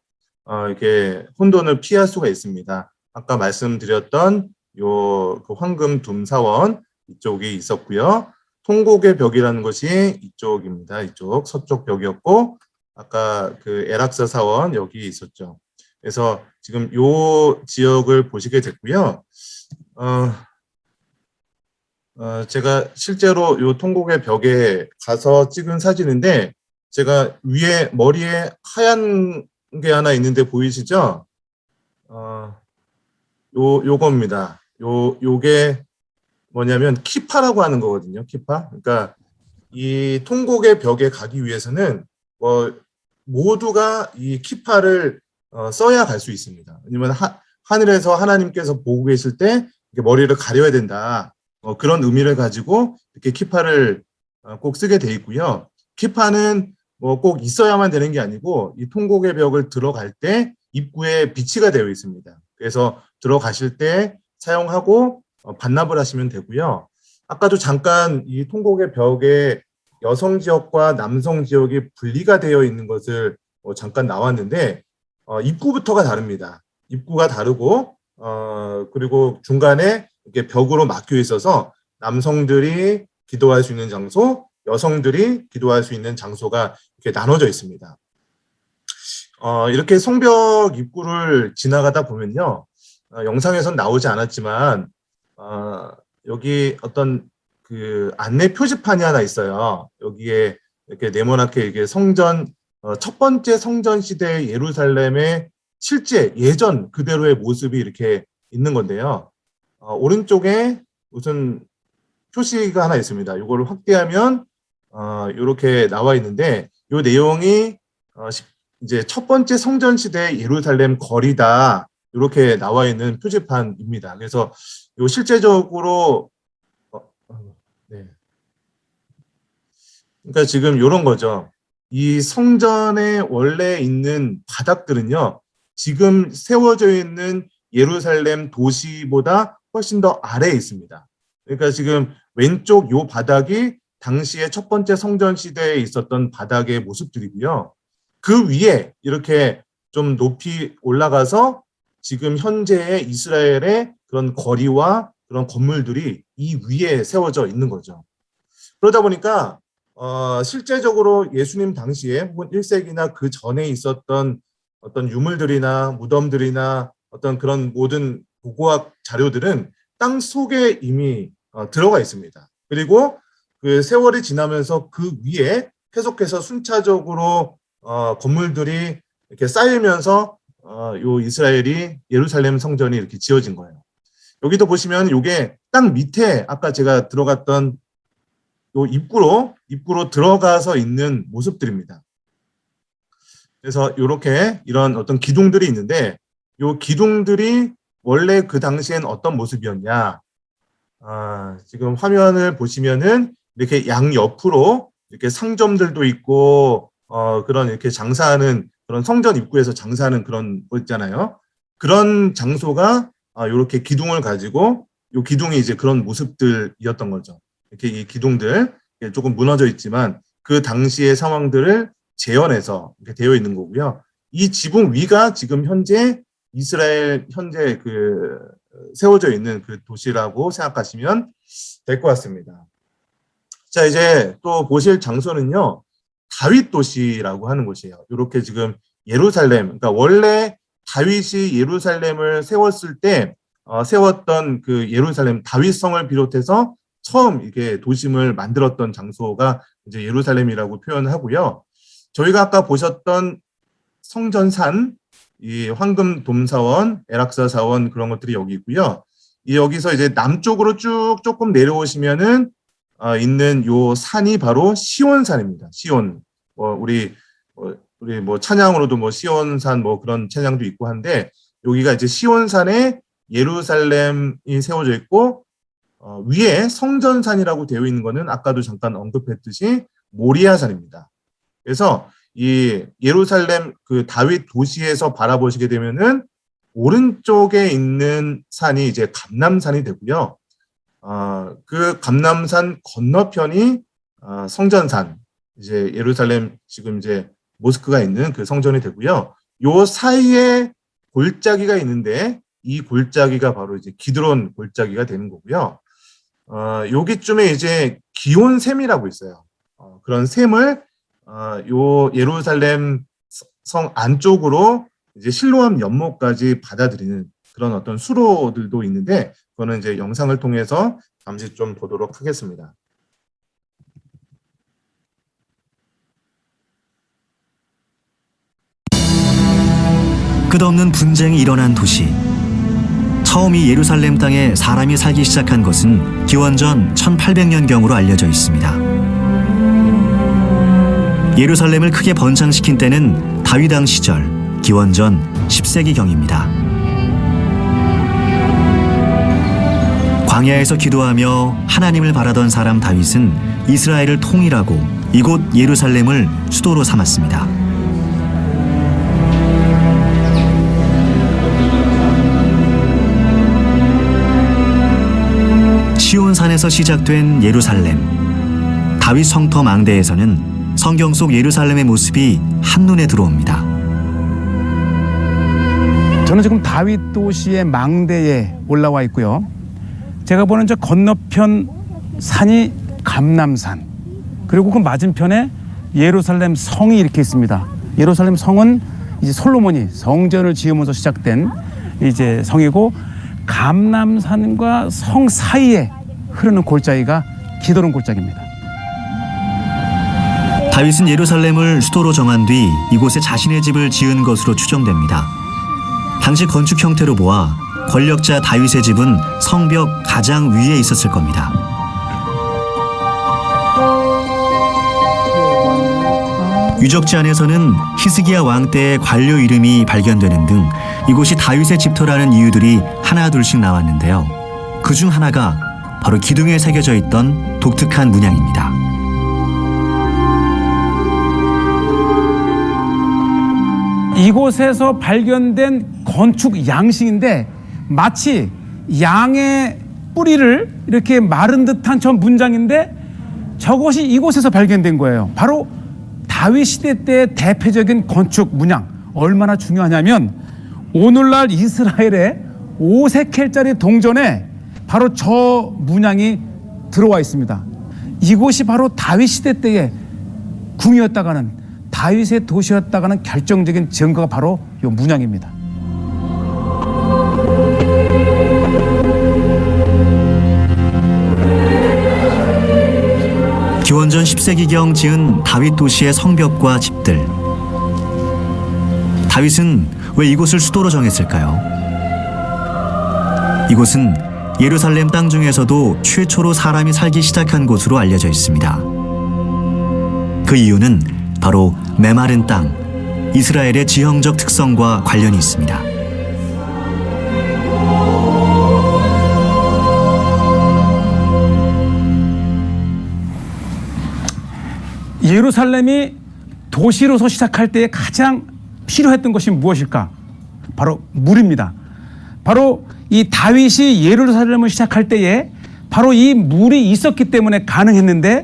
이렇게 혼돈을 피할 수가 있습니다. 아까 말씀드렸던 그 황금 둠사원 이쪽이 있었고요. 통곡의 벽이라는 것이 이쪽입니다. 이쪽 서쪽 벽이었고, 아까 그 에락사 사원 여기 있었죠. 그래서 지금 요 지역을 보시게 됐고요. 제가 실제로 요 통곡의 벽에 가서 찍은 사진인데, 제가 위에 머리에 하얀 게 하나 있는데 보이시죠? 요겁니다. 요게 뭐냐면 키파라고 하는 거거든요. 키파. 그러니까 이 통곡의 벽에 가기 위해서는 모두가 이 키파를 써야 갈 수 있습니다. 왜냐면 하늘에서 하나님께서 보고 계실 때 머리를 가려야 된다. 그런 의미를 가지고 이렇게 키파를 꼭 쓰게 돼 있고요. 키파는 꼭 있어야만 되는 게 아니고 이 통곡의 벽을 들어갈 때 입구에 비치가 되어 있습니다. 그래서 들어가실 때 사용하고 반납을 하시면 되고요. 아까도 잠깐 이 통곡의 벽에 여성 지역과 남성 지역이 분리가 되어 있는 것을 잠깐 나왔는데, 입구부터가 다릅니다. 입구가 다르고, 그리고 중간에 이렇게 벽으로 막혀 있어서 남성들이 기도할 수 있는 장소, 여성들이 기도할 수 있는 장소가 이렇게 나눠져 있습니다. 이렇게 성벽 입구를 지나가다 보면요, 영상에선 나오지 않았지만, 여기 어떤 그 안내 표지판이 하나 있어요. 여기에 이렇게 네모나게 이게 성전, 첫 번째 성전 시대의 예루살렘의 실제 예전 그대로의 모습이 이렇게 있는 건데요. 오른쪽에 무슨 표시가 하나 있습니다. 이거를 확대하면 이렇게 나와 있는데 이 내용이 이제 첫 번째 성전 시대 예루살렘 거리다 이렇게 나와 있는 표지판입니다. 그래서 요 실제적으로 네. 그러니까 지금 이런 거죠. 이 성전에 원래 있는 바닥들은요, 지금 세워져 있는 예루살렘 도시보다 훨씬 더 아래에 있습니다. 그러니까 지금 왼쪽 요 바닥이 당시에 첫 번째 성전 시대에 있었던 바닥의 모습들이고요. 그 위에 이렇게 좀 높이 올라가서 지금 현재의 이스라엘의 그런 거리와 그런 건물들이 이 위에 세워져 있는 거죠. 그러다 보니까 실제적으로 예수님 당시에 혹은 1세기나 그 전에 있었던 어떤 유물들이나 무덤들이나 어떤 그런 모든 고고학 자료들은 땅 속에 이미 들어가 있습니다. 그리고 그 세월이 지나면서 그 위에 계속해서 순차적으로 건물들이 이렇게 쌓이면서 요 이스라엘이 예루살렘 성전이 이렇게 지어진 거예요. 여기도 보시면 요게 땅 밑에 아까 제가 들어갔던 요 입구로 들어가서 있는 모습들입니다. 그래서 요렇게 이런 어떤 기둥들이 있는데 요 기둥들이 원래 그 당시엔 어떤 모습이었냐? 지금 화면을 보시면은 이렇게 양옆으로 이렇게 상점들도 있고 그런 이렇게 장사하는 그런 성전 입구에서 장사하는 그런 거 있잖아요. 그런 장소가 이렇게 기둥을 가지고 요 기둥이 이제 그런 모습들이었던 거죠. 이렇게 이 기둥들 조금 무너져 있지만 그 당시의 상황들을 재현해서 이렇게 되어 있는 거고요. 이 지붕 위가 지금 현재 이스라엘 현재 그 세워져 있는 그 도시라고 생각하시면 될 것 같습니다. 자, 이제 또 보실 장소는요, 다윗 도시라고 하는 곳이에요. 이렇게 지금 예루살렘, 그러니까 원래 다윗이 예루살렘을 세웠을 때 세웠던 그 예루살렘 다윗성을 비롯해서 처음 이게 도심을 만들었던 장소가 이제 예루살렘이라고 표현하고요. 저희가 아까 보셨던 성전산, 이 황금 돔사원, 에락사 사원 그런 것들이 여기 있고요. 여기서 이제 남쪽으로 쭉 조금 내려오시면은 있는 요 산이 바로 시온산입니다. 시온. 우리 뭐 찬양으로도 뭐 시온산 뭐 그런 찬양도 있고 한데 여기가 이제 시온산에 예루살렘이 세워져 있고 위에 성전산이라고 되어 있는 거는 아까도 잠깐 언급했듯이 모리아산입니다. 그래서 이 예루살렘 그 다윗 도시에서 바라보시게 되면은 오른쪽에 있는 산이 이제 감람산이 되고요. 그 감람산 건너편이 성전산, 이제 예루살렘 지금 이제 모스크가 있는 그 성전이 되고요. 요 사이에 골짜기가 있는데 이 골짜기가 바로 이제 기드론 골짜기가 되는 거고요. 여기쯤에 이제 기온샘이라고 있어요. 그런 샘을 요 예루살렘 성 안쪽으로 이제 실로암 연못까지 받아들이는 그런 어떤 수로들도 있는데 그거는 이제 영상을 통해서 잠시 좀 보도록 하겠습니다. 끝없는 분쟁이 일어난 도시. 처음 이 예루살렘 땅에 사람이 살기 시작한 것은 기원전 1800년경으로 알려져 있습니다. 예루살렘을 크게 번창시킨 때는 다윗 왕 시절, 기원전 10세기경입니다. 광야에서 기도하며 하나님을 바라던 사람 다윗은 이스라엘을 통일하고 이곳 예루살렘을 수도로 삼았습니다. 시온산에서 시작된 예루살렘. 다윗 성터 망대에서는 성경 속 예루살렘의 모습이 한눈에 들어옵니다. 저는 지금 다윗 도시의 망대에 올라와 있고요. 제가 보는 저 건너편 산이 감람산, 그리고 그 맞은편에 예루살렘 성이 이렇게 있습니다. 예루살렘 성은 이제 솔로몬이 성전을 지으면서 시작된 이제 성이고, 감람산과 성 사이에 흐르는 골짜기가 기드론 골짜기입니다. 다윗은 예루살렘을 수도로 정한 뒤 이곳에 자신의 집을 지은 것으로 추정됩니다. 당시 건축 형태로 보아 권력자 다윗의 집은 성벽 가장 위에 있었을 겁니다. 유적지 안에서는 히스기야 왕 때의 관료 이름이 발견되는 등 이곳이 다윗의 집터라는 이유들이 하나둘씩 나왔는데요. 그중 하나가 바로 기둥에 새겨져 있던 독특한 문양입니다. 이곳에서 발견된 건축 양식인데 마치 양의 뿌리를 이렇게 마른 듯한 저 문장인데 저것이 이곳에서 발견된 거예요. 바로 다윗 시대 때의 대표적인 건축 문양. 얼마나 중요하냐면 오늘날 이스라엘의 5세켈짜리 동전에 바로 저 문양이 들어와 있습니다. 이곳이 바로 다윗 시대 때의 궁이었다가는 다윗의 도시였다가는 결정적인 증거가 바로 이 문양입니다. 기원전 10세기경 지은 다윗 도시의 성벽과 집들. 다윗은 왜 이곳을 수도로 정했을까요? 이곳은 예루살렘 땅 중에서도 최초로 사람이 살기 시작한 곳으로 알려져 있습니다. 그 이유는 바로 메마른 땅, 이스라엘의 지형적 특성과 관련이 있습니다. 예루살렘이 도시로서 시작할 때에 가장 필요했던 것이 무엇일까? 바로 물입니다. 바로 이 다윗이 예루살렘을 시작할 때에 바로 이 물이 있었기 때문에 가능했는데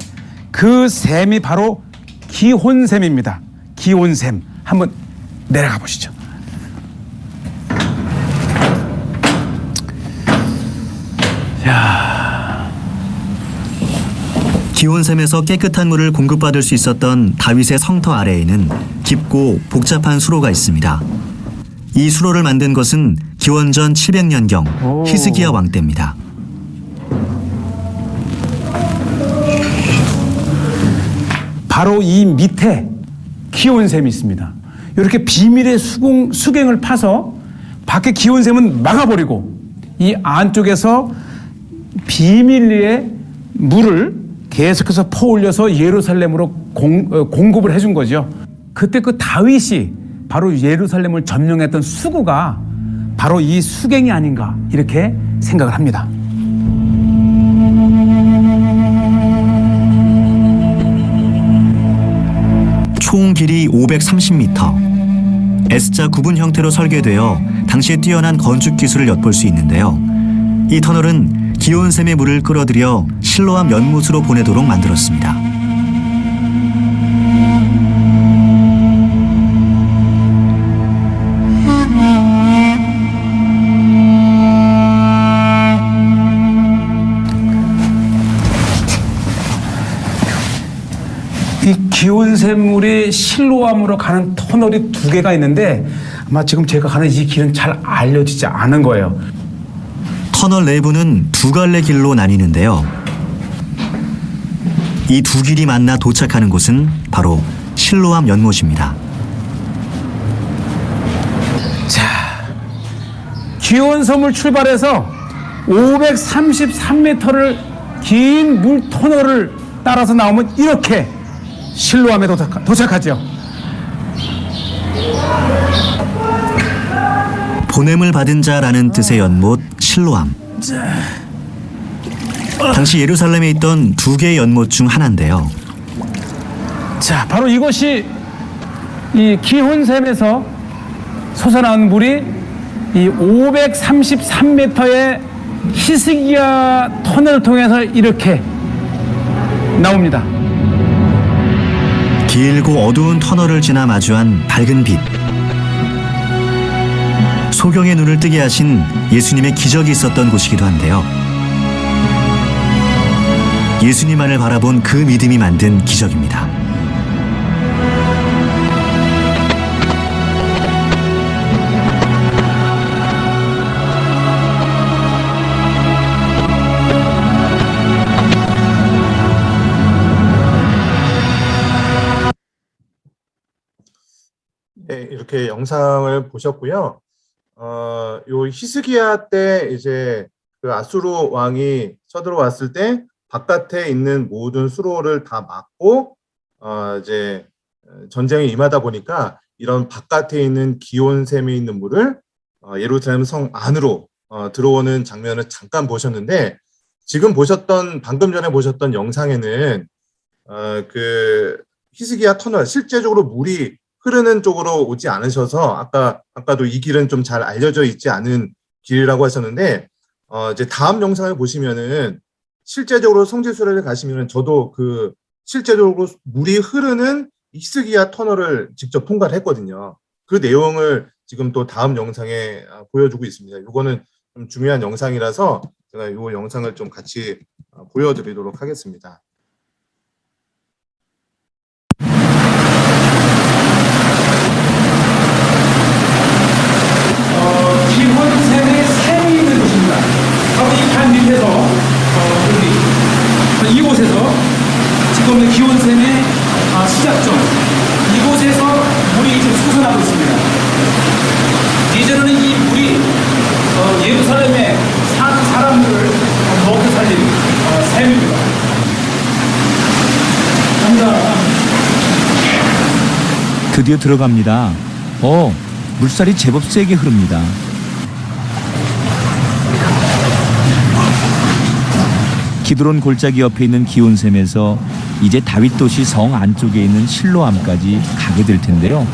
그 샘이 바로 기혼샘입니다. 기혼샘. 한번 내려가 보시죠. 기온샘에서 깨끗한 물을 공급받을 수 있었던 다윗의 성터 아래에는 깊고 복잡한 수로가 있습니다. 이 수로를 만든 것은 기원전 700년경 히스기야 왕 때입니다. 바로 이 밑에 기온샘이 있습니다. 이렇게 비밀의 수갱을 파서 밖에 기온샘은 막아버리고 이 안쪽에서 비밀리에 물을 계속해서 퍼올려서 예루살렘으로 공급을 해준 거죠. 그때 그 다윗이 바로 예루살렘을 점령했던 수구가 바로 이 수갱이 아닌가 이렇게 생각을 합니다. 총 길이 530m. S자 구분 형태로 설계되어 당시에 뛰어난 건축 기술을 엿볼 수 있는데요. 이 터널은 기온샘의 물을 끌어들여 실로암 연못으로 보내도록 만들었습니다. 이 기온샘물이 실로암으로 가는 터널이 2개가 있는데 아마 지금 제가 가는 이 길은 잘 알려지지 않은 거예요. 터널 내부는 2갈래 길로 나뉘는데요. 이 두 길이 만나 도착하는 곳은 바로 실로암 연못입니다. 자, 기온섬을 출발해서 533m를 긴 물 터널을 따라서 나오면 이렇게 실로암에 도착하죠. 보냄을 받은 자라는 뜻의 연못 실로암. 당시 예루살렘에 있던 2개의 연못 중 하나인데요. 자, 바로 이것이 이 기혼샘에서 솟아나온 물이 이 533m의 히스기야 터널을 통해서 이렇게 나옵니다. 길고 어두운 터널을 지나 마주한 밝은 빛. 소경의 눈을 뜨게 하신 예수님의 기적이 있었던 곳이기도 한데요. 예수님만을 바라본 그 믿음이 만든 기적입니다. 네, 이렇게 영상을 보셨고요. 요 히스기야 때 이제 그 아수르 왕이 쳐들어왔을 때 바깥에 있는 모든 수로를 다 막고 이제 전쟁에 임하다 보니까 이런 바깥에 있는 기온샘에 있는 물을 예루살렘 성 안으로 들어오는 장면을 잠깐 보셨는데, 지금 방금 전에 보셨던 영상에는 그 히스기야 터널, 실제적으로 물이 흐르는 쪽으로 오지 않으셔서 아까도 이 길은 좀 잘 알려져 있지 않은 길이라고 하셨는데, 이제 다음 영상을 보시면은 실제적으로 성지순례를 가시면은 저도 그 실제적으로 물이 흐르는 히스기야 터널을 직접 통과를 했거든요. 그 내용을 지금 또 다음 영상에 보여주고 있습니다. 이거는 좀 중요한 영상이라서 제가 이 영상을 좀 같이 보여드리도록 하겠습니다. 기온샘의 샘이 있는 곳입니다. 바로 이 산 밑에서 이곳에서 지금 기온샘의 시작점, 이곳에서 물이 지금 솟아나고 있습니다. 이제는 이 물이 예루살렘에 사는 사람들을 먹여 살린 샘입니다. 갑니다. 드디어 들어갑니다. 물살이 제법 세게 흐릅니다. 기드론 골짜기 옆에 있는 기온샘에서 이제 다윗 도시 성 안쪽에 있는 실로암까지 가게 될 텐데요.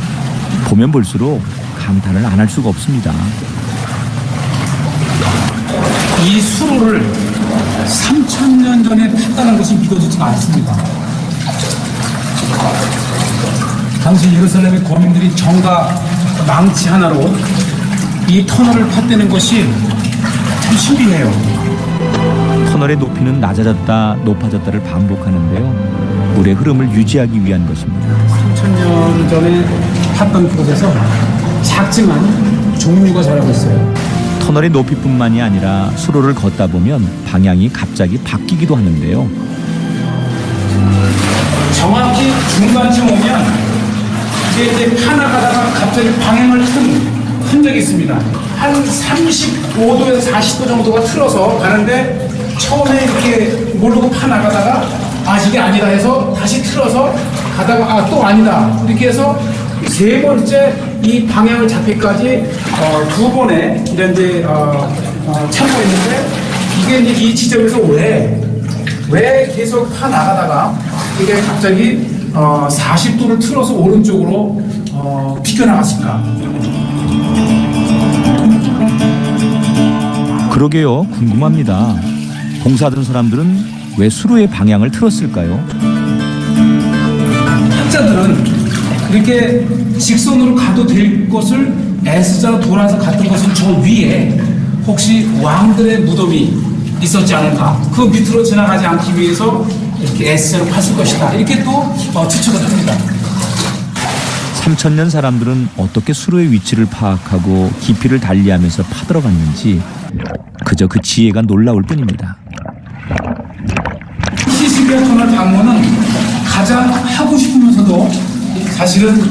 보면 볼수록 감탄을 안 할 수가 없습니다. 이 수로를 3,000년 전에 팠다는 것이 믿어지지가 않습니다. 당시 예루살렘의 거민들이 정가 망치 하나로 이 터널을 팠다는 것이 참 신비해요. 터널의 높이는 낮아졌다 높아졌다를 반복하는데요. 물의 흐름을 유지하기 위한 것입니다. 3,000년 전에 팠던 그곳에서 작지만 종류가 자라고 있어요. 터널의 높이뿐만이 아니라 수로를 걷다 보면 방향이 갑자기 바뀌기도 하는데요. 정확히 중간쯤 오면 이제 파나가다가 갑자기 방향을 튼 흔적이 있습니다. 한 35도에서 40도 정도가 틀어서 가는데 처음에 이렇게 모르고 파나가다가 이게 아니다 해서 다시 틀어서 가다가 또 아니다 이렇게 해서 세 번째 이 방향을 잡기까지 두 번의 이런 이제 참고했는데, 이게 이제 이 지점에서 왜 계속 파나가다가 이게 갑자기 40도를 틀어서 오른쪽으로 비껴나갔을까? 그러게요. 궁금합니다. 봉사하던 사람들은 왜 수로의 방향을 틀었을까요? 학자들은 이렇게 직선으로 가도 될 것을 S자로 돌아서 갔던 것은 저 위에 혹시 왕들의 무덤이 있었지 않을까? 그 밑으로 지나가지 않기 위해서 이렇게 S자로 팠을 것이다. 이렇게 또 추측을 합니다. 3,000년 사람들은 어떻게 수로의 위치를 파악하고 깊이를 달리하면서 파들어갔는지 그저 그 지혜가 놀라울 뿐입니다. 히스기야 터널 방문은 가장 하고 싶으면서도 사실은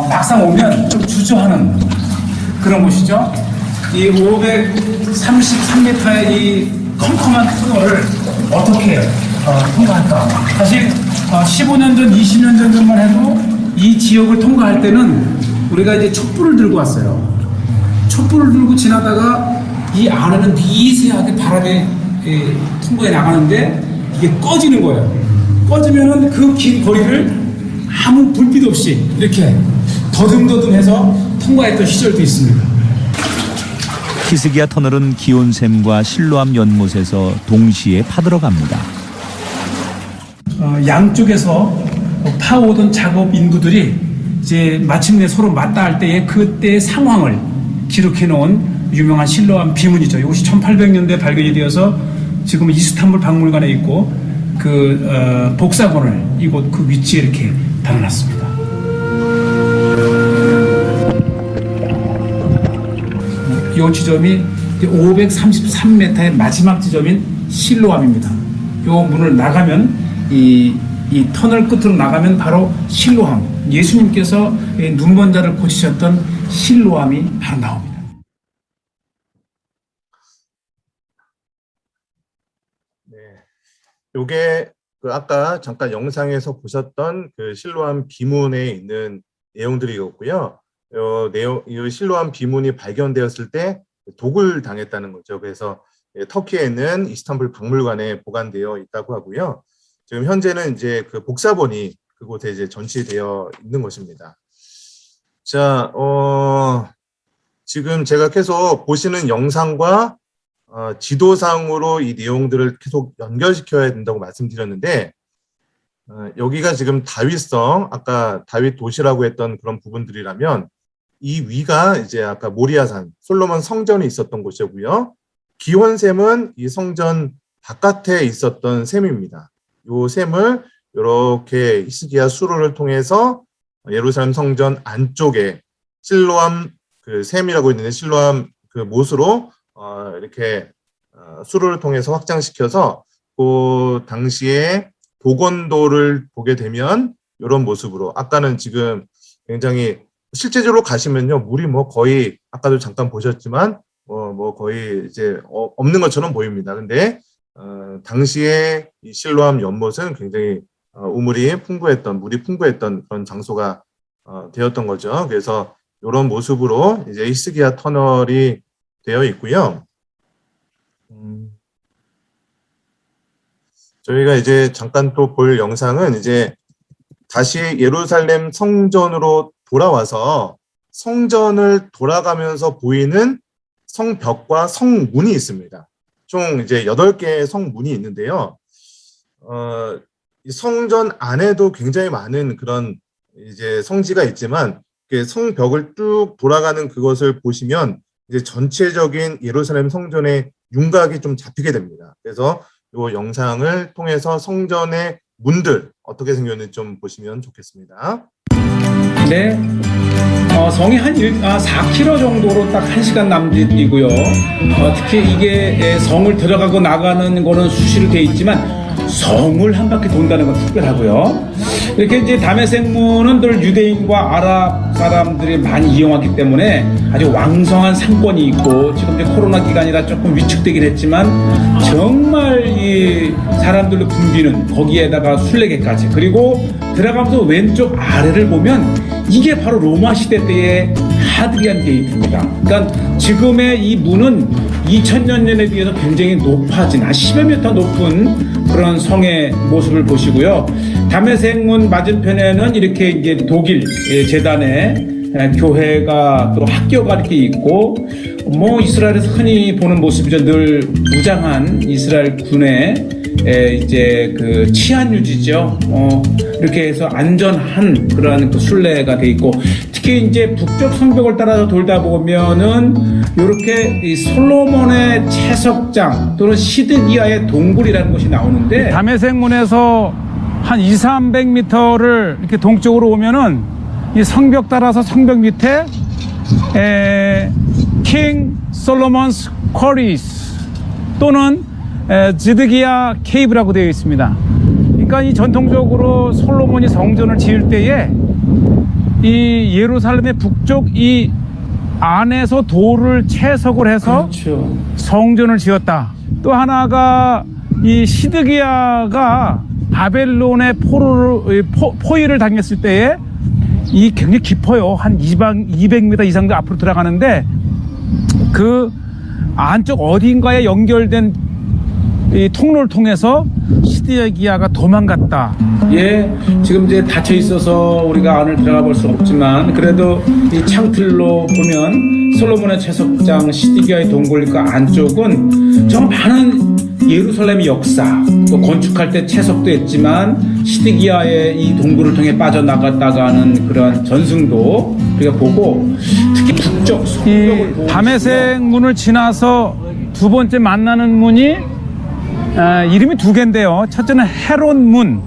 막상 오면 좀 주저하는 그런 곳이죠. 이 533m의 이 컴컴한 터널을 어떻게 통과할까? 사실 15년 전, 20년 전만 해도 이 지역을 통과할 때는 우리가 이제 촛불을 들고 왔어요. 촛불을 들고 지나다가 이 안에는 미세하게 바람에 통과해 나가는데 이게 꺼지는 거예요. 꺼지면은 그 긴 거리를 아무 불빛 없이 이렇게 더듬더듬해서 통과했던 시절도 있습니다. 히스기야 터널은 기온샘과 실로암 연못에서 동시에 파들어갑니다. 양쪽에서 파오던 작업 인부들이 이제 마침내 서로 맞닿을 때의 그때의 상황을 기록해 놓은 유명한 실로암 비문이죠. 이것이 1800년대에 발견이 되어서 지금 이스탄불 박물관에 있고 그 복사본을 이곳 그 위치에 이렇게 달아놨습니다. 이 지점이 533m의 마지막 지점인 실로암입니다. 이 문을 나가면 이 터널 끝으로 나가면 바로 실로암, 예수님께서 눈먼 자를 고치셨던 실로암이 바로 나옵니다. 네, 요게 그 아까 잠깐 영상에서 보셨던 그 실로암 비문에 있는 내용들이었고요. 이 실로암 비문이 발견되었을 때 독을 당했다는 거죠. 그래서 터키에 있는 이스탄불 박물관에 보관되어 있다고 하고요. 지금 현재는 이제 그 복사본이 그곳에 이제 전시되어 있는 것입니다. 자, 지금 제가 계속 보시는 영상과 지도상으로 이 내용들을 계속 연결시켜야 된다고 말씀드렸는데, 여기가 지금 다윗성, 아까 다윗 도시라고 했던 그런 부분들이라면, 이 위가 이제 아까 모리아산, 솔로몬 성전이 있었던 곳이고요. 기원샘은 이 성전 바깥에 있었던 샘입니다. 이 샘을 이렇게 히스기야 수로를 통해서 예루살렘 성전 안쪽에 실로암 그 샘이라고 있는데 실로암 그 못으로 이렇게 수로를 통해서 확장시켜서 그 당시에 복원도를 보게 되면 이런 모습으로, 아까는 지금 굉장히 실제적으로 가시면요 물이 뭐 거의 아까도 잠깐 보셨지만 뭐 거의 이제 없는 것처럼 보입니다. 근데 당시에 이 실로암 연못은 굉장히 우물이 풍부했던, 물이 풍부했던 그런 장소가 되었던 거죠. 그래서 이런 모습으로 이제 히스기야 터널이 되어 있고요. 저희가 이제 잠깐 또 볼 영상은 이제 다시 예루살렘 성전으로 돌아와서 성전을 돌아가면서 보이는 성벽과 성문이 있습니다. 총 이제 8개의 성문이 있는데요. 이 성전 안에도 굉장히 많은 그런 이제 성지가 있지만 그 성벽을 쭉 돌아가는 그것을 보시면 이제 전체적인 예루살렘 성전의 윤곽이 좀 잡히게 됩니다. 그래서 이 영상을 통해서 성전의 문들 어떻게 생겼는지 좀 보시면 좋겠습니다. 네. 성이 한 4km 정도로 딱 1시간 남짓이고요. 특히 이게 성을 들어가고 나가는 거는 수시로 돼 있지만 성을 한 바퀴 돈다는 건 특별하고요. 이렇게 이제 다메섹문은 늘 유대인과 아랍 사람들이 많이 이용하기 때문에 아주 왕성한 상권이 있고, 지금 이제 코로나 기간이라 조금 위축되긴 했지만 정말 이 사람들로 붐비는, 거기에다가 순례객까지, 그리고 들어가면서 왼쪽 아래를 보면 이게 바로 로마 시대 때의 하드리안 게이트입니다. 그러니까 지금의 이 문은 2000년 전에 비해서 굉장히 높아진, 한 10여 미터 높은 그런 성의 모습을 보시고요. 다메섹문 맞은편에는 이렇게 이제 독일 재단의 교회가 또 학교가 이렇게 있고, 뭐 이스라엘에서 흔히 보는 모습이죠. 늘 무장한 이스라엘 군의 이제 그 치안 유지죠. 이렇게 해서 안전한 그러한 그 순례가 돼 있고, 특히 이제 북쪽 성벽을 따라서 돌다 보면은 이렇게 이 솔로몬의 채석장 또는 시드기야의 동굴이라는 곳이 나오는데, 다메섹문에서 한 200~300m를 이렇게 동쪽으로 오면은 이 성벽 따라서 성벽 밑에 킹 솔로몬스 쿼리스 또는 지드기야 케이브라고 되어 있습니다. 그러니까 이 전통적으로 솔로몬이 성전을 지을 때에 이 예루살렘의 북쪽 이 안에서 돌을 채석을 해서 그렇죠. 성전을 지었다. 또 하나가 이 시드기야가 바벨론의 포위를 당했을 때에 이 굉장히 깊어요. 한 200m 이상도 앞으로 들어가는데 그 안쪽 어딘가에 연결된 이 통로를 통해서 시드기야가 도망갔다. 예, 지금 이제 닫혀 있어서 우리가 안을 들어가 볼 수 없지만 그래도 이 창틀로 보면 솔로몬의 채석장 시드기야의 동굴 그 안쪽은 정말 많은 예루살렘의 역사, 또 건축할 때 채석도 했지만 시드기야의 이 동굴을 통해 빠져나갔다가 하는 그런 전승도 우리가 보고, 특히 북쪽 성벽을 보고 다메섹 문을 지나서 두 번째 만나는 문이 이름이 두 개인데요. 첫째는 헤론 문,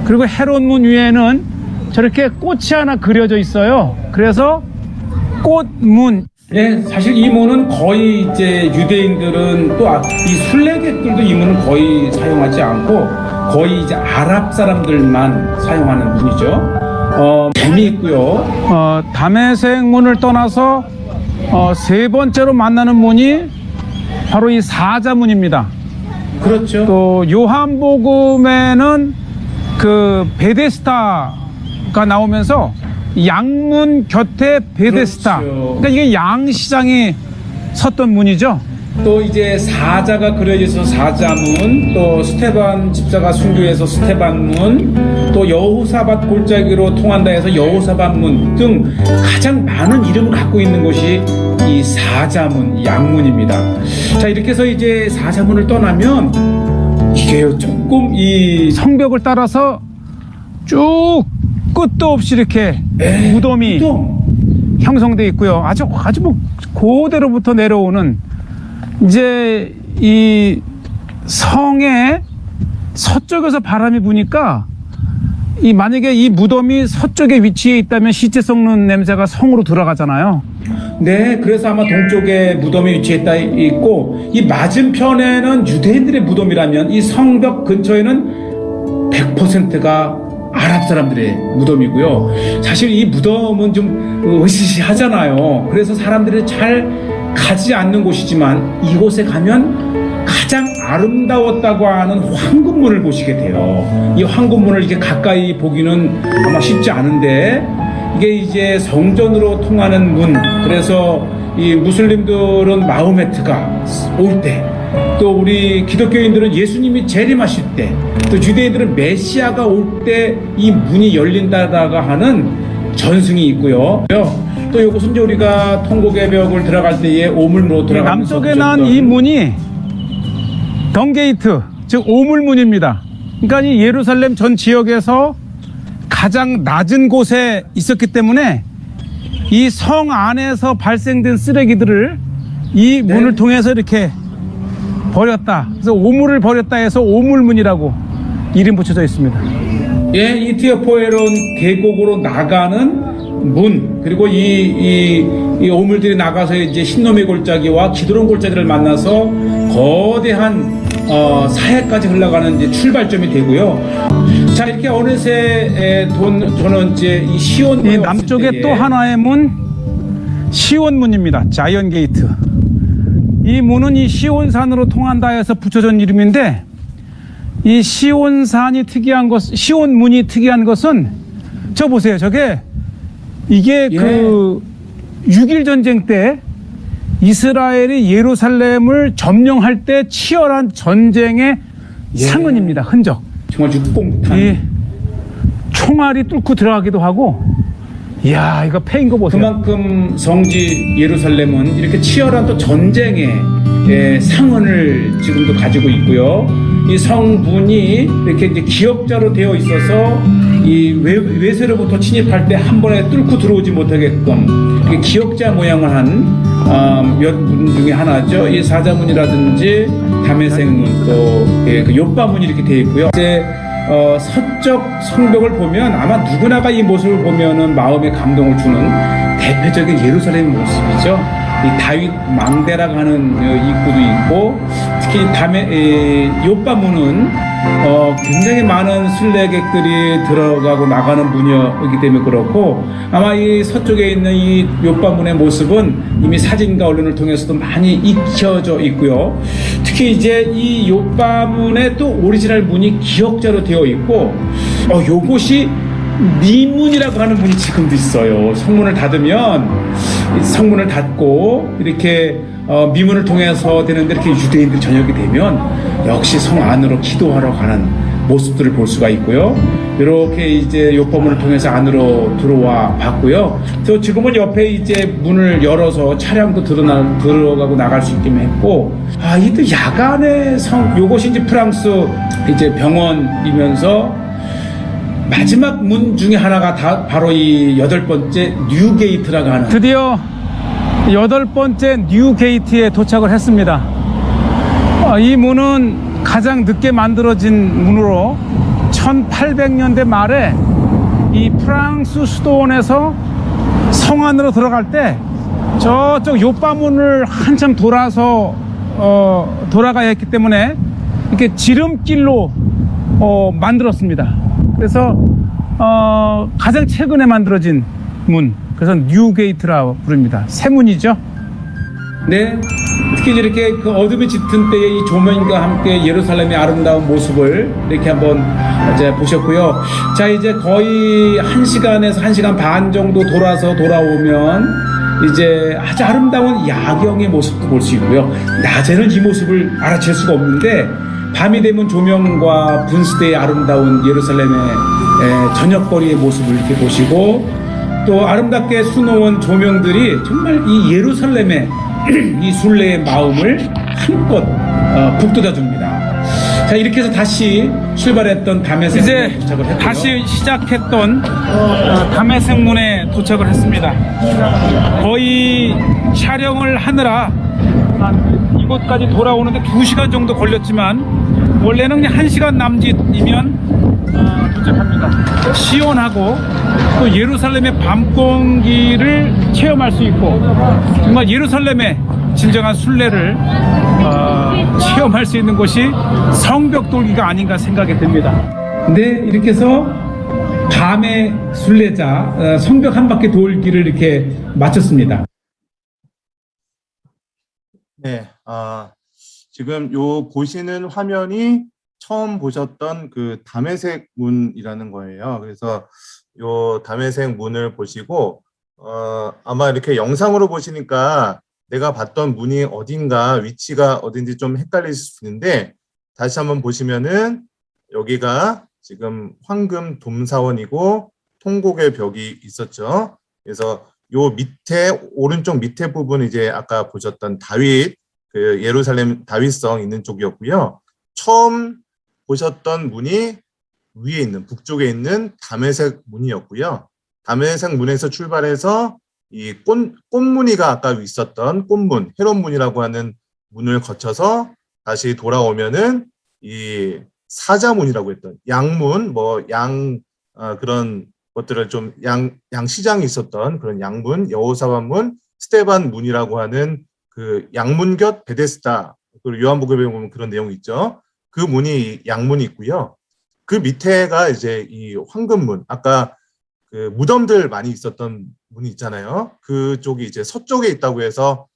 그리고 헤론 문 위에는 저렇게 꽃이 하나 그려져 있어요. 그래서 꽃문. 예, 사실 이 문은 거의 이제 유대인들은 또 이 순례객들도 이 문은 거의 사용하지 않고 거의 이제 아랍 사람들만 사용하는 문이죠. 재미있고요. 다메섹 문을 떠나서 세 번째로 만나는 문이 바로 이 사자문입니다. 그렇죠. 또 요한복음에는 그 베데스다가 나오면서 양문 곁에 베데스다. 그렇죠. 그러니까 이게 양시장이 섰던 문이죠. 또 이제 사자가 그려져 있어서 사자문, 또 스테반 집사가 순교해서 스테반문, 또 여호사밧 골짜기로 통한다 해서 여호사밧문 등 가장 많은 이름을 갖고 있는 곳이 이 사자문, 양문입니다. 자, 이렇게 해서 이제 사자문을 떠나면 이게 조금 이 성벽을 따라서 쭉 끝도 없이 이렇게 무덤이 형성돼 있고요. 아주 뭐 고대로부터 내려오는 이제 이 성의 서쪽에서 바람이 부니까 이 만약에 이 무덤이 서쪽에 위치해 있다면 시체 썩는 냄새가 성으로 들어가잖아요. 네, 그래서 아마 동쪽에 무덤이 위치해 있고 이 맞은편에는 유대인들의 무덤이라면 이 성벽 근처에는 100%가 아랍 사람들의 무덤이고요. 사실 이 무덤은 좀 으시시하잖아요. 그래서 사람들이 잘 가지 않는 곳이지만 이곳에 가면 가장 아름다웠다고 하는 황금문을 보시게 돼요. 이 황금문을 이렇게 가까이 보기는 아마 쉽지 않은데 이게 이제 성전으로 통하는 문. 그래서 이 무슬림들은 마호메트가 올 때, 또 우리 기독교인들은 예수님이 재림하실 때, 또 유대인들은 메시아가 올 때 이 문이 열린다라고 하는 전승이 있고요. 또 이것은 이제 우리가 통곡의 벽을 들어갈 때에 오물로 들어가면서 남쪽에 난 이 문이 덩게이트, 즉 오물문입니다. 그러니까 이 예루살렘 전 지역에서 가장 낮은 곳에 있었기 때문에 이 성 안에서 발생된 쓰레기들을 이 문을 통해서 이렇게 버렸다. 그래서 오물을 버렸다 해서 오물문이라고 이름 붙여져 있습니다. 예, 이 티어포에론 계곡으로 나가는 문, 그리고 이 오물들이 나가서 이제 흰놈의 골짜기와 기드론 골짜기를 만나서 거대한 사해까지 흘러가는 이제 출발점이 되고요. 자, 이렇게 어느새 저는 이제 이 시온, 이 남쪽에 또 하나의 문, 시온문입니다. 자이언 게이트. 이 문은 이 시온산으로 통한다 해서 붙여진 이름인데, 이 시온산이 특이한 것, 시온문이 특이한 것은 저 보세요. 저게 이게 그 6.1 전쟁 때 이스라엘이 예루살렘을 점령할 때 치열한 전쟁의 상흔입니다. 흔적. 정말 육공탄. 이 총알이 뚫고 들어가기도 하고, 이야, 이거 패인 거 보세요. 그만큼 성지 예루살렘은 이렇게 치열한 또 전쟁의 상흔을 지금도 가지고 있고요. 이 성문이 이렇게 이제 기역자로 되어 있어서 이 외세로부터 침입할 때 한 번에 뚫고 들어오지 못하게끔 이렇게 기역자 모양을 한 몇 문 중에 하나죠. 이 사자문이라든지 담에색문, 또 그 욥바문이 이렇게 되어 있고요. 이제 서쪽 성벽을 보면 아마 누구나가 이 모습을 보면은 마음에 감동을 주는 대표적인 예루살렘 모습이죠. 이 다윗 망대라고 하는 입구도 있고, 특히 욥바문은 굉장히 많은 순례객들이 들어가고 나가는 문이기 때문에 그렇고, 아마 이 서쪽에 있는 이 욥바문의 모습은 이미 사진과 언론을 통해서도 많이 익혀져 있고요. 특히 이제 이 욥바문의 또 오리지널 문이 기역자로 되어 있고, 요것이 미문이라고 하는 문이 지금도 있어요. 성문을 닫으면 성문을 닫고 이렇게 미문을 통해서 되는데, 이렇게 유대인들이 저녁이 되면 역시 성 안으로 기도하러 가는 모습들을 볼 수가 있고요. 이렇게 이제 욥바문을 통해서 안으로 들어와 봤고요. 또 지금은 옆에 이제 문을 열어서 차량도 들어가고 나갈 수 있게 했고, 이 또 야간의 요것이 이제 프랑스 이제 병원이면서 마지막 문 중에 하나가 바로 이 8번째 뉴게이트라고 하는, 드디어 8번째 뉴게이트에 도착을 했습니다. 이 문은 가장 늦게 만들어진 문으로 1800년대 말에 이 프랑스 수도원에서 성 안으로 들어갈 때 저쪽 욥바문을 한참 돌아서 돌아가야 했기 때문에 이렇게 지름길로 만들었습니다. 그래서 가장 최근에 만들어진 문, 그래서 뉴게이트라고 부릅니다. 새 문이죠. 네, 특히 이렇게 그 어둠이 짙은 때의 이 조명과 함께 예루살렘의 아름다운 모습을 이렇게 한번 이제 보셨고요. 자, 이제 거의 1시간에서 1시간 반 정도 돌아오면 이제 아주 아름다운 야경의 모습도 볼 수 있고요. 낮에는 이 모습을 알아챌 수가 없는데 밤이 되면 조명과 분수대의 아름다운 예루살렘의 저녁거리의 모습을 이렇게 보시고 또 아름답게 수놓은 조명들이 정말 이 예루살렘의 이 순례의 마음을 한껏 북돋아줍니다. 자, 이렇게 해서 다시 출발했던 다메섹문에 도착을 했고요. 다시 시작했던 다메섹문에 도착을 했습니다. 거의 촬영을 하느라 이곳까지 돌아오는데 2시간 정도 걸렸지만 원래는 그냥 1시간 남짓이면 도착합니다. 시원하고 또 예루살렘의 밤 공기를 체험할 수 있고 정말 예루살렘의 진정한 순례를 체험할 수 있는 곳이 성벽돌기가 아닌가 생각이 듭니다. 네, 이렇게 해서 밤의 순례자 성벽 한 바퀴 돌기를 이렇게 마쳤습니다. 네, 지금 요 보시는 화면이 처음 보셨던 그 다메섹 문이라는 거예요. 그래서 요 다메섹 문을 보시고 아마 이렇게 영상으로 보시니까 내가 봤던 문이 어딘가 위치가 어딘지 좀 헷갈리실 수 있는데 다시 한번 보시면은 여기가 지금 황금 돔사원이고 통곡의 벽이 있었죠. 그래서 요 밑에 오른쪽 밑에 부분 이제 아까 보셨던 다윗 그 예루살렘 다윗성 있는 쪽이었고요. 처음 보셨던 문이 위에 있는 북쪽에 있는 다메섹 문이었고요. 다메섹 문에서 출발해서 이 꽃무늬가 아까 있었던 꽃문 헤롯문이라고 하는 문을 거쳐서 다시 돌아오면은 이 사자문이라고 했던 양문 그런 것들을 좀 양시장이 있었던 그런 양문, 여호사밧문, 스데반 문이라고 하는 그 양문 곁 베데스다. 그리고 요한복음에 보면 그런 내용이 있죠. 그 문이 양문이 있고요. 그 밑에가 이제 이 황금문, 아까 그 무덤들 많이 있었던 문이 있잖아요. 그쪽이 이제 서쪽에 있다고 해서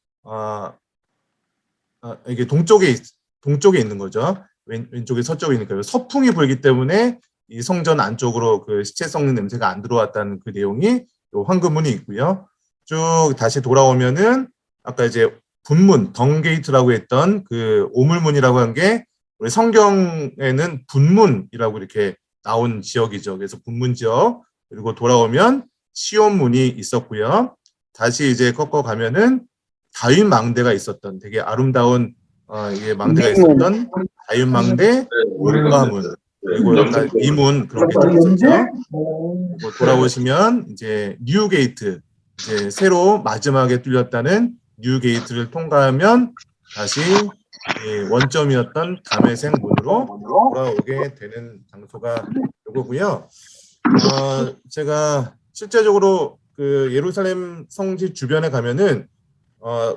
이게 동쪽에 있는 거죠. 왼쪽에 서쪽에 있으니까 서풍이 불기 때문에 이 성전 안쪽으로 그 시체 썩는 냄새가 안 들어왔다는 그 내용이 요 황금문이 있고요. 쭉 다시 돌아오면은 아까 이제 분문, 덩게이트라고 했던 그 오물문이라고 한 게 우리 성경에는 분문이라고 이렇게 나온 지역이죠. 그래서 분문 지역. 그리고 돌아오면 시온문이 있었고요. 다시 이제 꺾어 가면은 다윗 망대가 있었던 되게 아름다운 이게 망대가 있었던 다윗 망대, 울가문. 그리고 이문 그런 게 좀 있었죠. 그리고 돌아오시면 이제 뉴 게이트, 이제 새로 마지막에 뚫렸다는 뉴 게이트를 통과하면 다시 원점이었던 다메섹 문으로 돌아오게 되는 장소가 이거고요. 제가 실제적으로 그 예루살렘 성지 주변에 가면은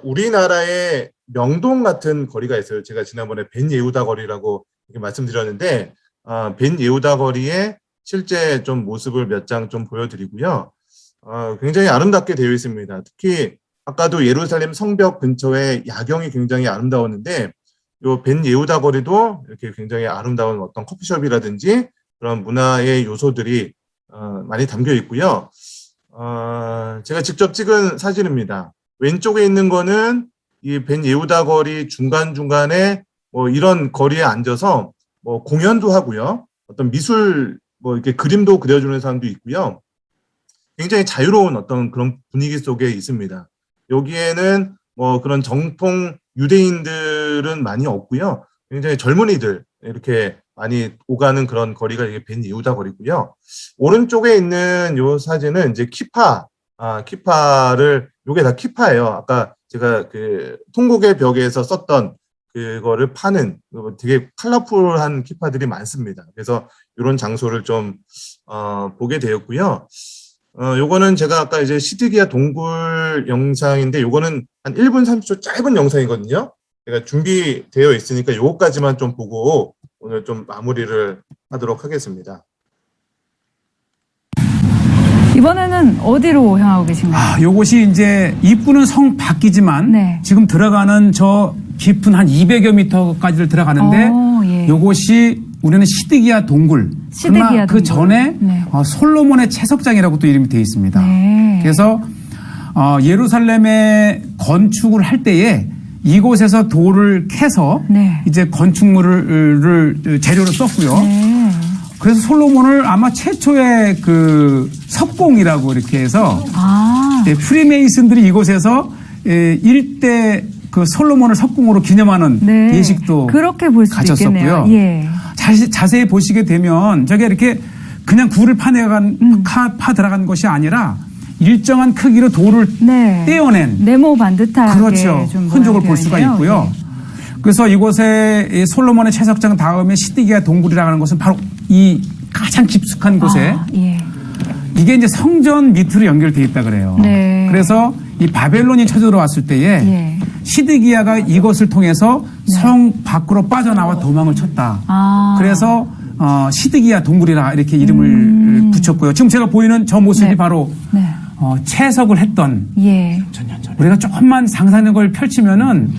우리나라의 명동 같은 거리가 있어요. 제가 지난번에 벤 예후다 거리라고 이렇게 말씀드렸는데 벤 예후다 거리에 실제 좀 모습을 몇 장 좀 보여드리고요. 굉장히 아름답게 되어 있습니다. 특히 아까도 예루살렘 성벽 근처에 야경이 굉장히 아름다웠는데 요 벤 예후다 거리도 이렇게 굉장히 아름다운 어떤 커피숍이라든지 그런 문화의 요소들이 많이 담겨 있고요. 제가 직접 찍은 사진입니다. 왼쪽에 있는 거는 이 벤 예후다 거리 중간중간에 뭐 이런 거리에 앉아서 뭐 공연도 하고요. 어떤 미술 뭐 이렇게 그림도 그려주는 사람도 있고요. 굉장히 자유로운 어떤 그런 분위기 속에 있습니다. 여기에는 뭐 그런 정통 유대인들은 많이 없고요. 굉장히 젊은이들 이렇게 많이 오가는 그런 거리가 이게 벤 예후다 거리고요. 오른쪽에 있는 요 사진은 이제 키파를 요게 다 키파예요. 아까 제가 그 통곡의 벽에서 썼던 그거를 파는 되게 컬러풀한 키파들이 많습니다. 그래서 이런 장소를 좀 보게 되었고요. 요거는 제가 아까 이제 시드기야 동굴 영상인데 요거는 한 1분 30초 짧은 영상이거든요. 제가 준비되어 있으니까 요거까지만 좀 보고 오늘 좀 마무리를 하도록 하겠습니다. 이번에는 어디로 향하고 계신가요? 요것이 이제 입구는 성 밖이지만 네. 지금 들어가는 저 깊은 한 200여 미터까지를 들어가는데 예. 요것이 우리는 시드기야 동굴. 시드기야 그러나 그 동굴. 전에 네. 솔로몬의 채석장이라고 또 이름이 되어 있습니다. 네. 그래서 예루살렘에 건축을 할 때에 이곳에서 돌을 캐서 네. 이제 건축물을 재료로 썼고요. 네. 그래서 솔로몬을 아마 최초의 그 석공이라고 이렇게 해서 프리메이슨들이 이곳에서 일대 그 솔로몬을 석공으로 기념하는 네. 예식도 그렇게 볼 수도 가졌었고요. 있겠네요. 예. 자세히 보시게 되면 저게 이렇게 그냥 굴을 파 들어간 것이 아니라 일정한 크기로 돌을 네. 떼어낸 네모 반듯하게 그렇죠. 좀 흔적을 모양이 볼 수가 되어 있고요. 있네요. 그래서 이곳에 이 솔로몬의 채석장 다음에 시드기야 동굴이라고 하는 것은 바로 이 가장 깊숙한 곳에 예. 이게 이제 성전 밑으로 연결되어 있다 그래요. 네. 그래서 이 바벨론이 쳐들어왔을 때에 예. 시드기야가 이것을 통해서 성 밖으로 빠져나와 도망을 쳤다. 그래서 시드기야 동굴이라 이렇게 이름을 붙였고요. 지금 제가 보이는 저 모습이 네. 바로 네. 채석을 했던 예. 우리가 조금만 상상력을 펼치면은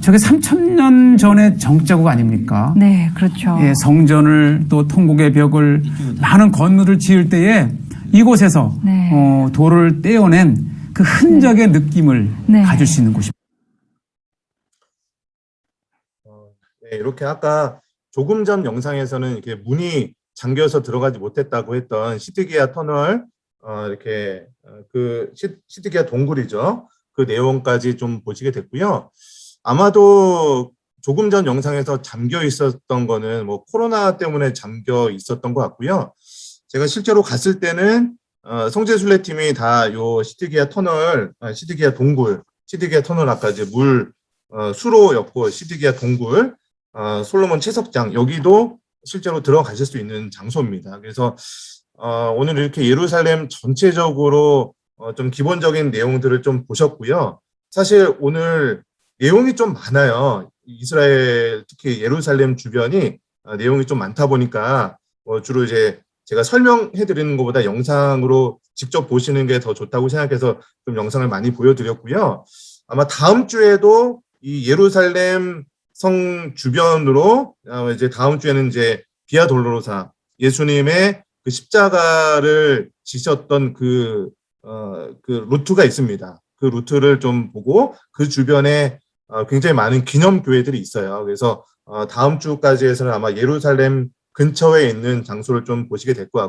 저게 3,000년 전의 정자국 아닙니까? 네, 그렇죠. 예, 성전을 또 통곡의 벽을 많은 건물을 지을 때에 이곳에서 네. 돌을 떼어낸 그 흔적의 느낌을 네. 가질 수 있는 곳입니다. 네, 이렇게 아까 조금 전 영상에서는 이렇게 문이 잠겨서 들어가지 못했다고 했던 시드기야 터널, 이렇게 그 시드기야 동굴이죠. 그 내용까지 좀 보시게 됐고요. 아마도 조금 전 영상에서 잠겨 있었던 거는 뭐 코로나 때문에 잠겨 있었던 것 같고요. 제가 실제로 갔을 때는 성지순례팀이 다 요 시드기야 터널, 시드기야 동굴, 시드기야 터널 아까 이제 물 수로였고 시드기야 동굴, 솔로몬 채석장 여기도 실제로 들어가실 수 있는 장소입니다. 그래서 오늘 이렇게 예루살렘 전체적으로 좀 기본적인 내용들을 좀 보셨고요. 사실 오늘 내용이 좀 많아요. 이스라엘 특히 예루살렘 주변이 내용이 좀 많다 보니까 주로 이제 제가 설명해 드리는 것보다 영상으로 직접 보시는 게 더 좋다고 생각해서 좀 영상을 많이 보여드렸고요. 아마 다음 주에도 이 예루살렘 성 주변으로 이제 다음 주에는 이제 비아 돌로로사 예수님의 그 십자가를 지셨던 그 루트가 있습니다. 그 루트를 좀 보고 그 주변에 굉장히 많은 기념교회들이 있어요. 그래서 다음 주까지 해서는 아마 예루살렘 근처에 있는 장소를 좀 보시게 될 것 같고